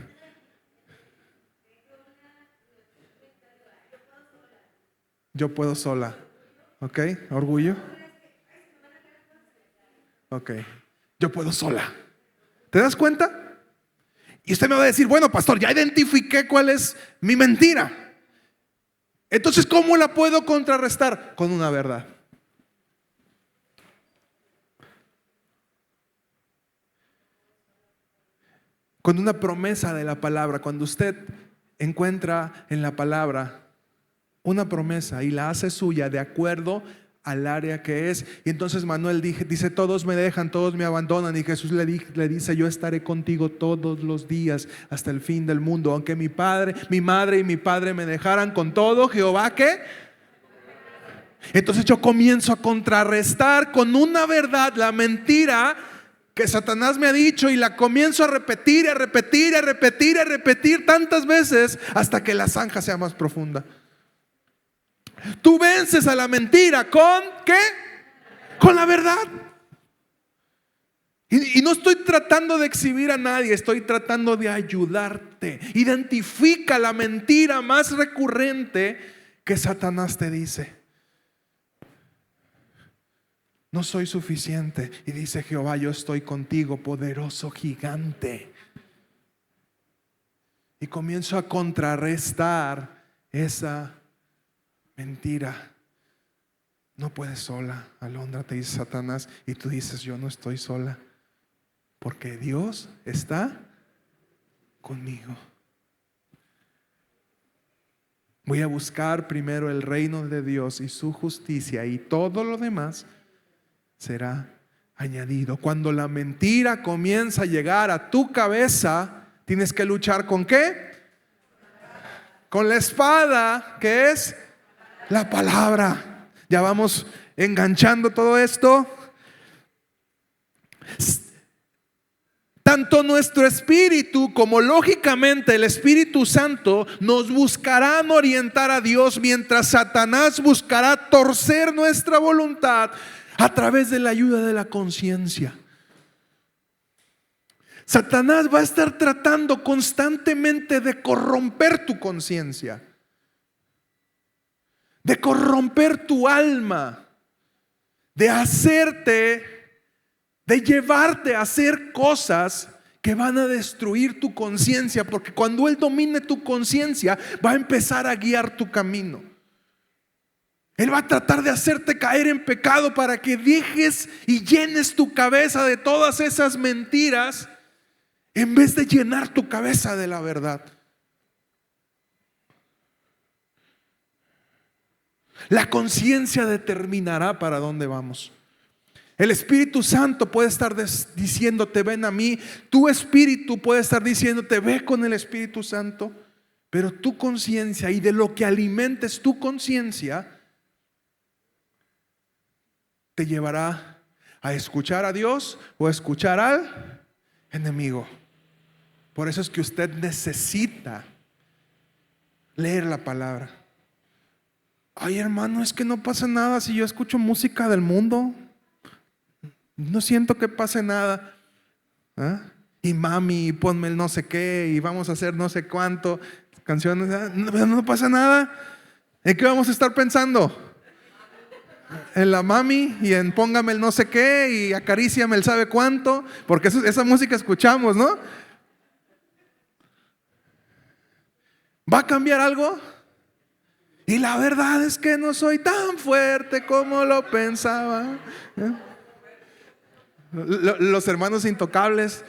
Yo puedo sola. ¿Ok? Orgullo. Ok. Yo puedo sola. ¿Te das cuenta? Y usted me va a decir, bueno, pastor, ya identifiqué cuál es mi mentira. Entonces, ¿cómo la puedo contrarrestar? Con una verdad. Con una promesa de la palabra. Cuando usted encuentra en la palabra una promesa y la hace suya de acuerdo al área que es. Y entonces Manuel dice, todos me dejan, todos me abandonan. Y Jesús le dice, yo estaré contigo todos los días hasta el fin del mundo. Aunque mi madre y mi padre me dejaran, con todo Jehová, ¿qué? Entonces yo comienzo a contrarrestar con una verdad la mentira que Satanás me ha dicho, y la comienzo a repetir, a repetir, a repetir, a repetir tantas veces hasta que la zanja sea más profunda. Tú vences a la mentira ¿con qué? Con la verdad. Y no estoy tratando de exhibir a nadie, estoy tratando de ayudarte. Identifica la mentira más recurrente que Satanás te dice. No soy suficiente. Y dice Jehová, yo estoy contigo, poderoso gigante. Y comienzo a contrarrestar esa mentira. No puedes sola, Alondra, te dice Satanás. Y tú dices, yo no estoy sola, porque Dios está conmigo. Voy a buscar primero el reino de Dios y su justicia, y todo lo demás será añadido. Cuando la mentira comienza a llegar a tu cabeza, tienes que luchar ¿con qué? Con la espada, que es la palabra. Ya vamos enganchando todo esto. Tanto nuestro espíritu como lógicamente el Espíritu Santo nos buscarán orientar a Dios, mientras Satanás buscará torcer nuestra voluntad a través de la ayuda de la conciencia. Satanás va a estar tratando constantemente de corromper tu conciencia, de corromper tu alma, de hacerte, de llevarte a hacer cosas que van a destruir tu conciencia, porque cuando él domine tu conciencia va a empezar a guiar tu camino. Él va a tratar de hacerte caer en pecado para que dejes y llenes tu cabeza de todas esas mentiras, en vez de llenar tu cabeza de la verdad. La conciencia determinará para dónde vamos. El Espíritu Santo puede estar diciéndote, ven a mí. Tu espíritu puede estar diciéndote, ve con el Espíritu Santo. Pero tu conciencia, y de lo que alimentes tu conciencia, te llevará a escuchar a Dios o a escuchar al enemigo. Por eso es que usted necesita leer la palabra. Ay, hermano, es que no pasa nada si yo escucho música del mundo. No siento que pase nada. ¿Ah? Y mami, ponme el no sé qué, y vamos a hacer no sé cuánto canciones. No pasa nada. ¿En qué vamos a estar pensando? En la mami y en póngame el no sé qué y acaríciame el sabe cuánto, porque esa música escuchamos, ¿no? ¿Va a cambiar algo? Y la verdad es que no soy tan fuerte como lo pensaba. Los hermanos intocables.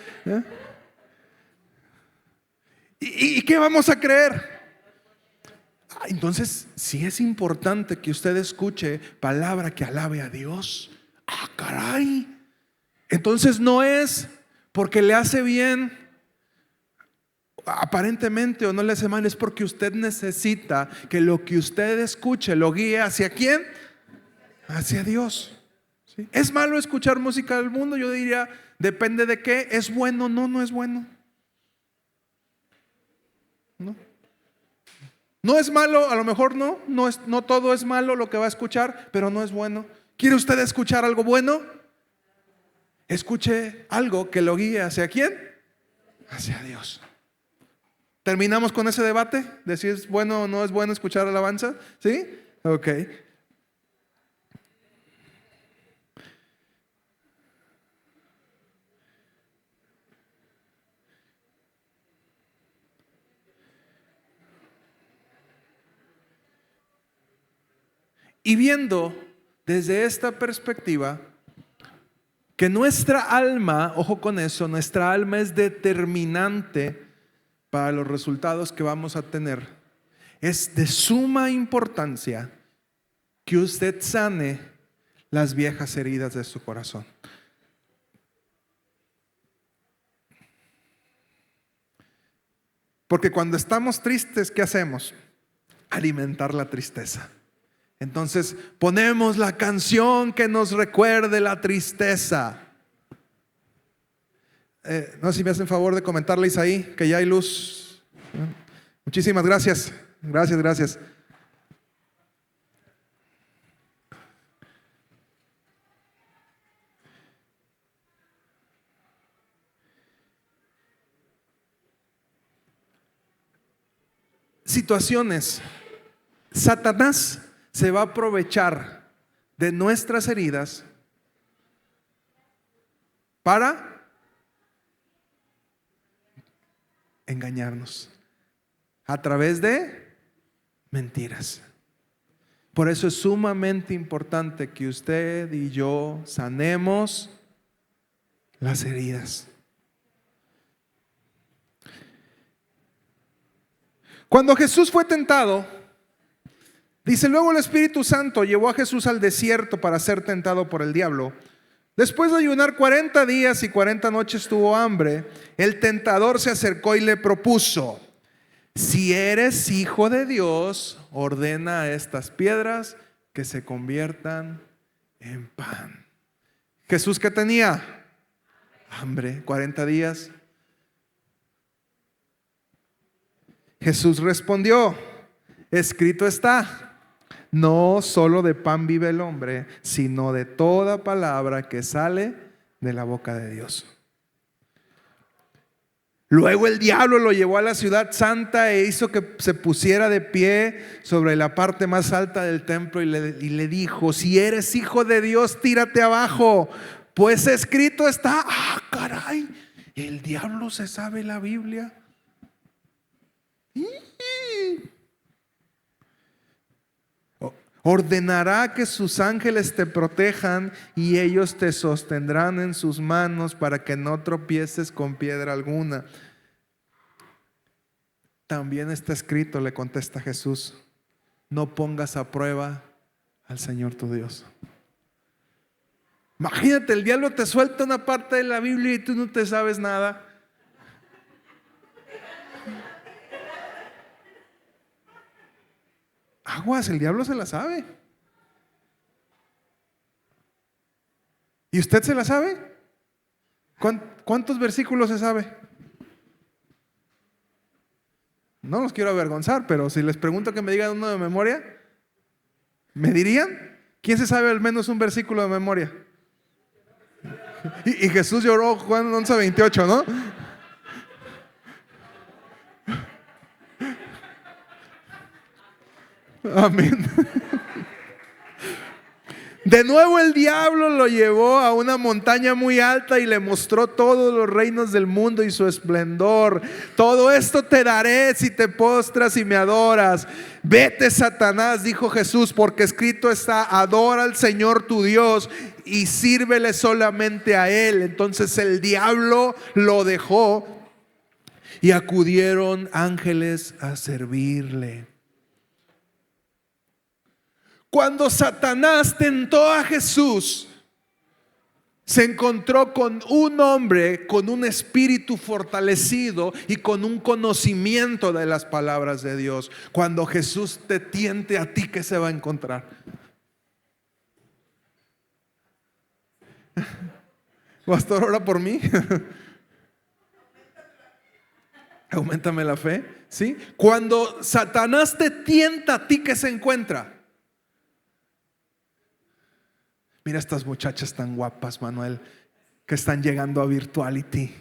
¿Y qué vamos a creer? Entonces, sí es importante que usted escuche palabra que alabe a Dios. Ah, caray. Entonces no es porque le hace bien, aparentemente, o no le hace mal, es porque usted necesita que lo que usted escuche lo guíe ¿hacia quién? Hacia Dios. ¿Sí? ¿Es malo escuchar música del mundo? Yo diría, depende de qué. ¿Es bueno? No, no es bueno. No. No es malo, a lo mejor no todo es malo lo que va a escuchar, pero no es bueno. ¿Quiere usted escuchar algo bueno? Escuche algo que lo guíe ¿hacia quién? Hacia Dios. ¿Terminamos con ese debate de si es bueno o no es bueno escuchar alabanza? ¿Sí? Ok. Y viendo desde esta perspectiva que nuestra alma, ojo con eso, nuestra alma es determinante para los resultados que vamos a tener. Es de suma importancia que usted sane las viejas heridas de su corazón. Porque cuando estamos tristes, ¿qué hacemos? Alimentar la tristeza. Entonces ponemos la canción que nos recuerde la tristeza. No sé si me hacen favor de comentarles ahí que ya hay luz. Muchísimas gracias. Gracias. Situaciones. Satanás se va a aprovechar de nuestras heridas para engañarnos a través de mentiras. Por eso es sumamente importante que usted y yo sanemos las heridas. Cuando Jesús fue tentado, dice, luego el Espíritu Santo llevó a Jesús al desierto para ser tentado por el diablo. Después de ayunar 40 días y 40 noches tuvo hambre. El tentador se acercó y le propuso, si eres hijo de Dios, ordena a estas piedras que se conviertan en pan. Jesús, ¿qué tenía? Hambre, 40 días. Jesús respondió, escrito está, no solo de pan vive el hombre, sino de toda palabra que sale de la boca de Dios. Luego el diablo lo llevó a la ciudad santa e hizo que se pusiera de pie sobre la parte más alta del templo y le dijo, si eres hijo de Dios, tírate abajo, pues escrito está. Ah, caray, el diablo se sabe la Biblia. Ordenará que sus ángeles te protejan y ellos te sostendrán en sus manos para que no tropieces con piedra alguna. También está escrito, le contesta Jesús, no pongas a prueba al Señor tu Dios. Imagínate, el diablo te suelta una parte de la Biblia y tú no te sabes nada. Aguas, el diablo se la sabe. ¿Y usted se la sabe? ¿Cuántos versículos se sabe? No los quiero avergonzar, pero si les pregunto que me digan uno de memoria, ¿me dirían? ¿Quién se sabe al menos un versículo de memoria? Y Jesús lloró, Juan 11:28, ¿no? Amén. De nuevo el diablo lo llevó a una montaña muy alta y le mostró todos los reinos del mundo y su esplendor. Todo esto te daré si te postras y me adoras. Vete, Satanás, dijo Jesús, porque escrito está, adora al Señor tu Dios y sírvele solamente a Él. Entonces el diablo lo dejó y acudieron ángeles a servirle. Cuando Satanás tentó a Jesús, se encontró con un hombre con un espíritu fortalecido y con un conocimiento de las palabras de Dios. Cuando Jesús te tiente a ti, ¿qué se va a encontrar? Pastor, ora por mí. Auméntame la fe. ¿Sí? Cuando Satanás te tienta a ti, ¿qué se encuentra? Mira estas muchachas tan guapas, Manuel, que están llegando a Virtuality.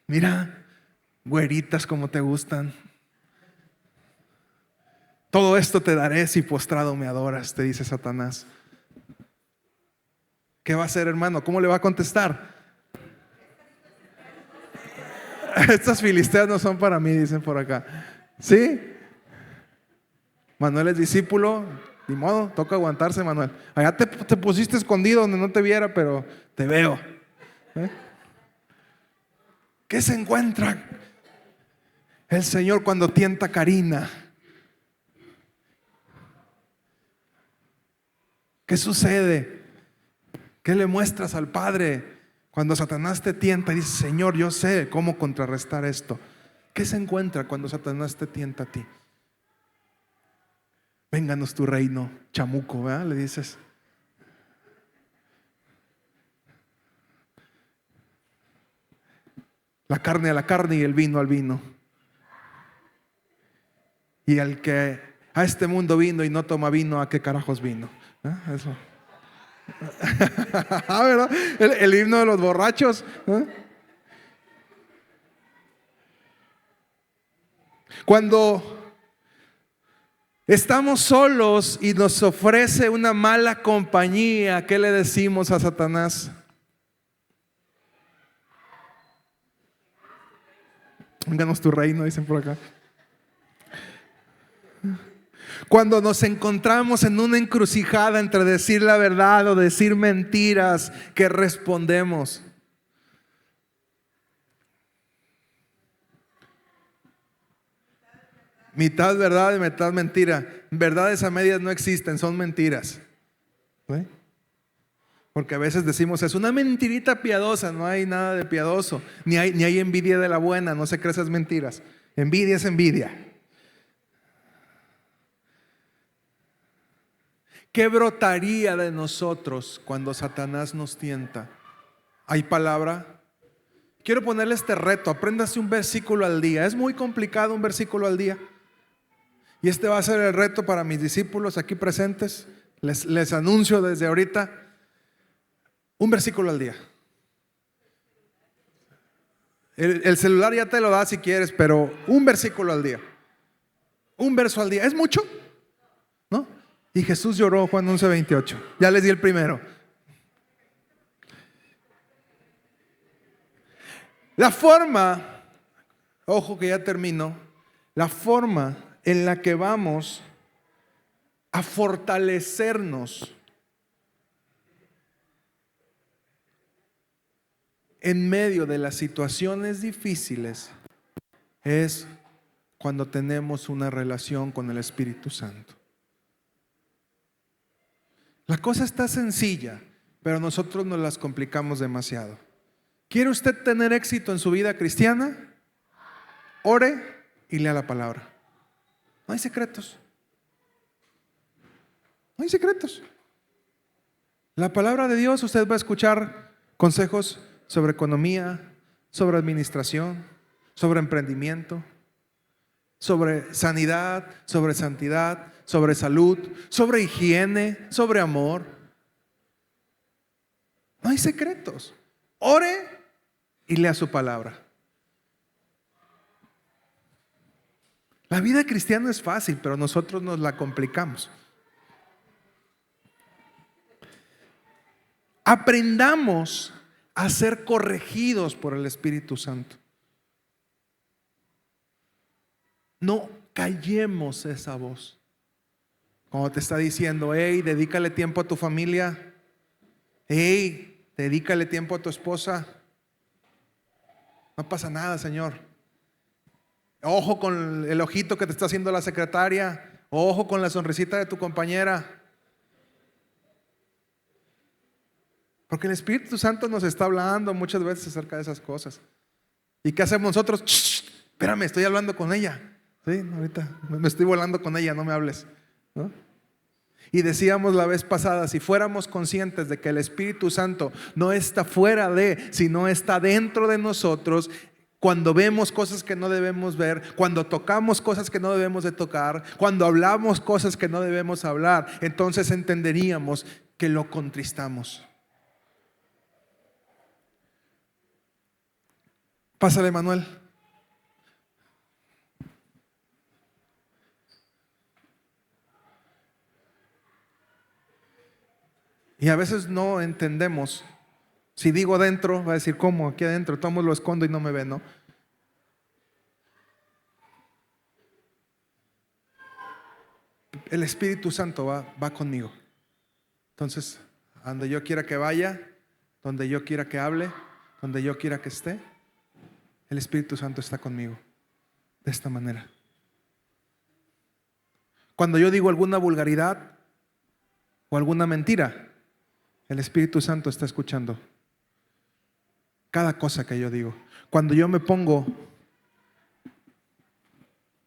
Mira, güeritas como te gustan. Todo esto te daré si postrado me adoras, te dice Satanás. ¿Qué va a hacer, hermano? ¿Cómo le va a contestar? Estas filisteas no son para mí, dicen por acá. ¿Sí? Manuel es discípulo, ni modo, toca aguantarse, Manuel. Allá te pusiste escondido donde no te viera, pero te veo. ¿Eh? ¿Qué se encuentra el Señor cuando tienta a Karina? ¿Qué sucede? ¿Qué le muestras al Padre cuando Satanás te tienta y dice, Señor, yo sé cómo contrarrestar esto? ¿Qué se encuentra cuando Satanás te tienta a ti? Vénganos tu reino, chamuco, ¿verdad? Le dices. La carne a la carne y el vino al vino. Y al que a este mundo vino y no toma vino, ¿a qué carajos vino? Eso. ¿Verdad? El himno de los borrachos. Cuando estamos solos y nos ofrece una mala compañía, ¿qué le decimos a Satanás? Vénganos tu reino, dicen por acá. Cuando nos encontramos en una encrucijada entre decir la verdad o decir mentiras, ¿qué respondemos? Mitad verdad y mitad mentira. Verdades a medias no existen, son mentiras. ¿Sí? Porque a veces decimos, es una mentirita piadosa. No hay nada de piadoso. Ni hay envidia de la buena. No se cree esas mentiras. Envidia es envidia. ¿Qué brotaría de nosotros cuando Satanás nos tienta? ¿Hay palabra? Quiero ponerle este reto. Apréndase un versículo al día. Es muy complicado un versículo al día. Y este va a ser el reto para mis discípulos aquí presentes. Les anuncio desde ahorita. Un versículo al día. El celular ya te lo da si quieres, pero un versículo al día. Un verso al día. ¿Es mucho? ¿No? Y Jesús lloró, Juan 11:28. Ya les di el primero. La forma, ojo que ya termino, la forma en la que vamos a fortalecernos en medio de las situaciones difíciles es cuando tenemos una relación con el Espíritu Santo. La cosa está sencilla, pero nosotros nos las complicamos demasiado. ¿Quiere usted tener éxito en su vida cristiana? Ore y lea la palabra. No hay secretos. No hay secretos. La palabra de Dios, usted va a escuchar consejos sobre economía, sobre administración, sobre emprendimiento, sobre sanidad, sobre santidad, sobre salud, sobre higiene, sobre amor. No hay secretos. Ore y lea su palabra. La vida cristiana es fácil, pero nosotros nos la complicamos. Aprendamos a ser corregidos por el Espíritu Santo. No callemos esa voz. Cuando te está diciendo, hey, dedícale tiempo a tu familia. Hey, dedícale tiempo a tu esposa. No pasa nada, Señor. Ojo con el ojito que te está haciendo la secretaria. Ojo con la sonrisita de tu compañera. Porque el Espíritu Santo nos está hablando muchas veces acerca de esas cosas. ¿Y qué hacemos nosotros? Espérame, estoy hablando con ella. Sí, ahorita me estoy volando con ella, no me hables, ¿no? Y decíamos la vez pasada, si fuéramos conscientes de que el Espíritu Santo no está fuera de, sino está dentro de nosotros, cuando vemos cosas que no debemos ver, cuando tocamos cosas que no debemos de tocar, cuando hablamos cosas que no debemos hablar, entonces entenderíamos que lo contristamos. Pásale, Manuel. Y a veces no entendemos. Si digo dentro, va a decir, ¿cómo? Aquí adentro, tomo, lo escondo y no me ven, ¿no? El Espíritu Santo va conmigo. Entonces, donde yo quiera que vaya, donde yo quiera que hable, donde yo quiera que esté, el Espíritu Santo está conmigo. De esta manera. Cuando yo digo alguna vulgaridad o alguna mentira, el Espíritu Santo está escuchando cada cosa que yo digo. Cuando yo me pongo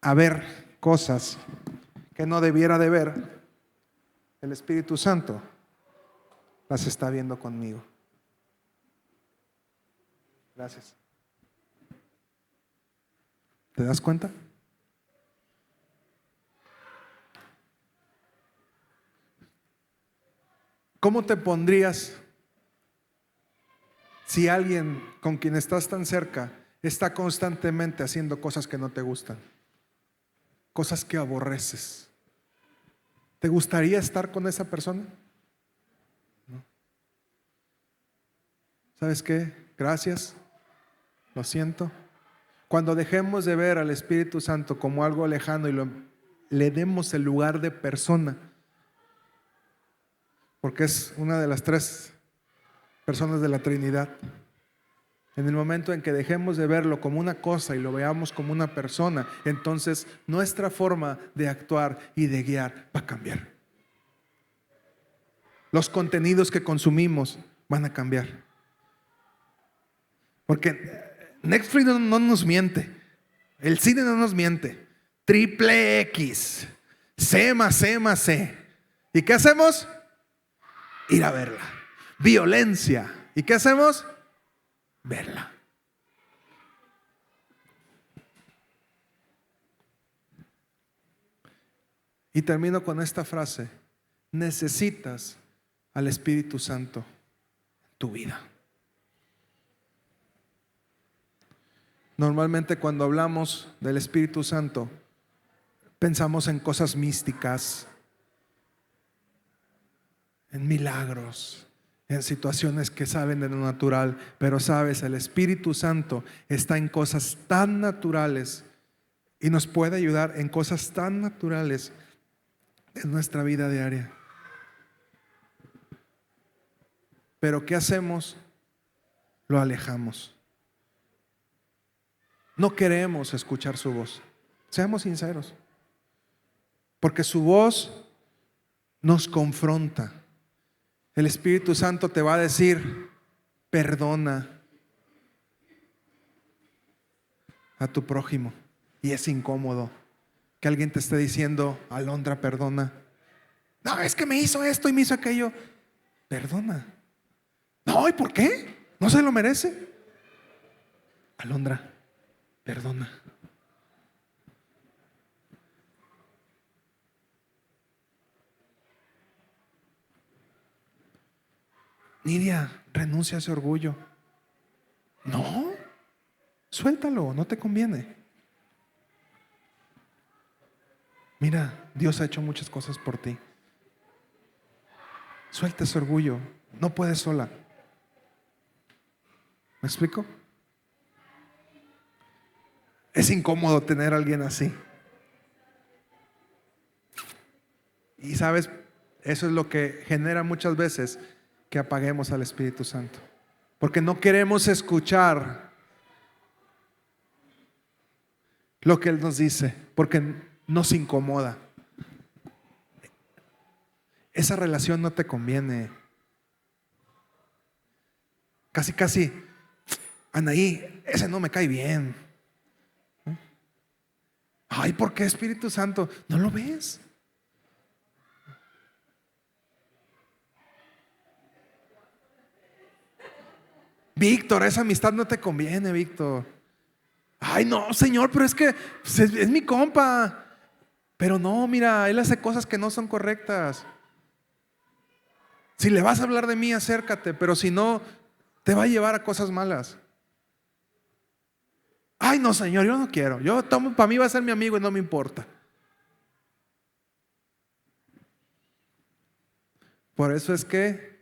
a ver cosas que no debiera de ver, el Espíritu Santo las está viendo conmigo. Gracias. ¿Te das cuenta? ¿Cómo te pondrías si alguien con quien estás tan cerca está constantemente haciendo cosas que no te gustan? Cosas que aborreces. ¿Te gustaría estar con esa persona? ¿No? ¿Sabes qué? Gracias. Lo siento. Cuando dejemos de ver al Espíritu Santo como algo lejano y le demos el lugar de persona, porque es una de las 3 personas de la Trinidad. En el momento en que dejemos de verlo como una cosa y lo veamos como una persona, entonces nuestra forma de actuar y de guiar va a cambiar. Los contenidos que consumimos van a cambiar. Porque Netflix no nos miente, el cine no nos miente, triple X, C más C más C. ¿Y qué hacemos? Ir a verla. Violencia. ¿Y qué hacemos? Verla. Y termino con esta frase: necesitas al Espíritu Santo en tu vida. Normalmente cuando hablamos del Espíritu Santo pensamos en cosas místicas, en milagros, en situaciones que salen de lo natural. Pero sabes, el Espíritu Santo está en cosas tan naturales y nos puede ayudar en cosas tan naturales en nuestra vida diaria. Pero ¿qué hacemos? Lo alejamos. No queremos escuchar su voz. Seamos sinceros. Porque su voz nos confronta. El Espíritu Santo te va a decir: perdona a tu prójimo. Y es incómodo que alguien te esté diciendo: Alondra, perdona. No, es que me hizo esto y me hizo aquello. Perdona. No, ¿y por qué? ¿No se lo merece? Alondra, perdona. Nidia, renuncia a ese orgullo. No, suéltalo, no te conviene. Mira, Dios ha hecho muchas cosas por ti. Suelta ese orgullo, no puedes sola. ¿Me explico? Es incómodo tener a alguien así. Y sabes, eso es lo que genera muchas veces que apaguemos al Espíritu Santo. Porque no queremos escuchar lo que Él nos dice, porque nos incomoda. Esa relación no te conviene. Casi, Anaí, ese no me cae bien. Ay, ¿por qué, Espíritu Santo? ¿No lo ves? Víctor, esa amistad no te conviene, Víctor. Ay, no, Señor, pero es que es mi compa. Pero no, mira, él hace cosas que no son correctas. Si le vas a hablar de mí, acércate, pero si no, te va a llevar a cosas malas. Ay, no, Señor, yo no quiero. Para mí va a ser mi amigo y no me importa. Por eso es que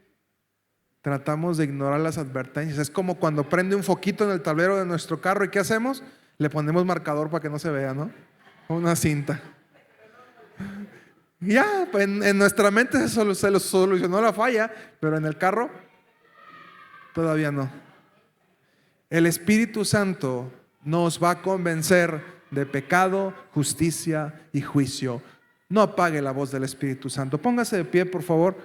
tratamos de ignorar las advertencias. Es como cuando prende un foquito en el tablero de nuestro carro, ¿y qué hacemos? Le ponemos marcador para que no se vea, ¿no? O una cinta. Ya, pues en nuestra mente se lo solucionó la falla, pero en el carro todavía no. El Espíritu Santo nos va a convencer de pecado, justicia y juicio. No apague la voz del Espíritu Santo. Póngase de pie, por favor.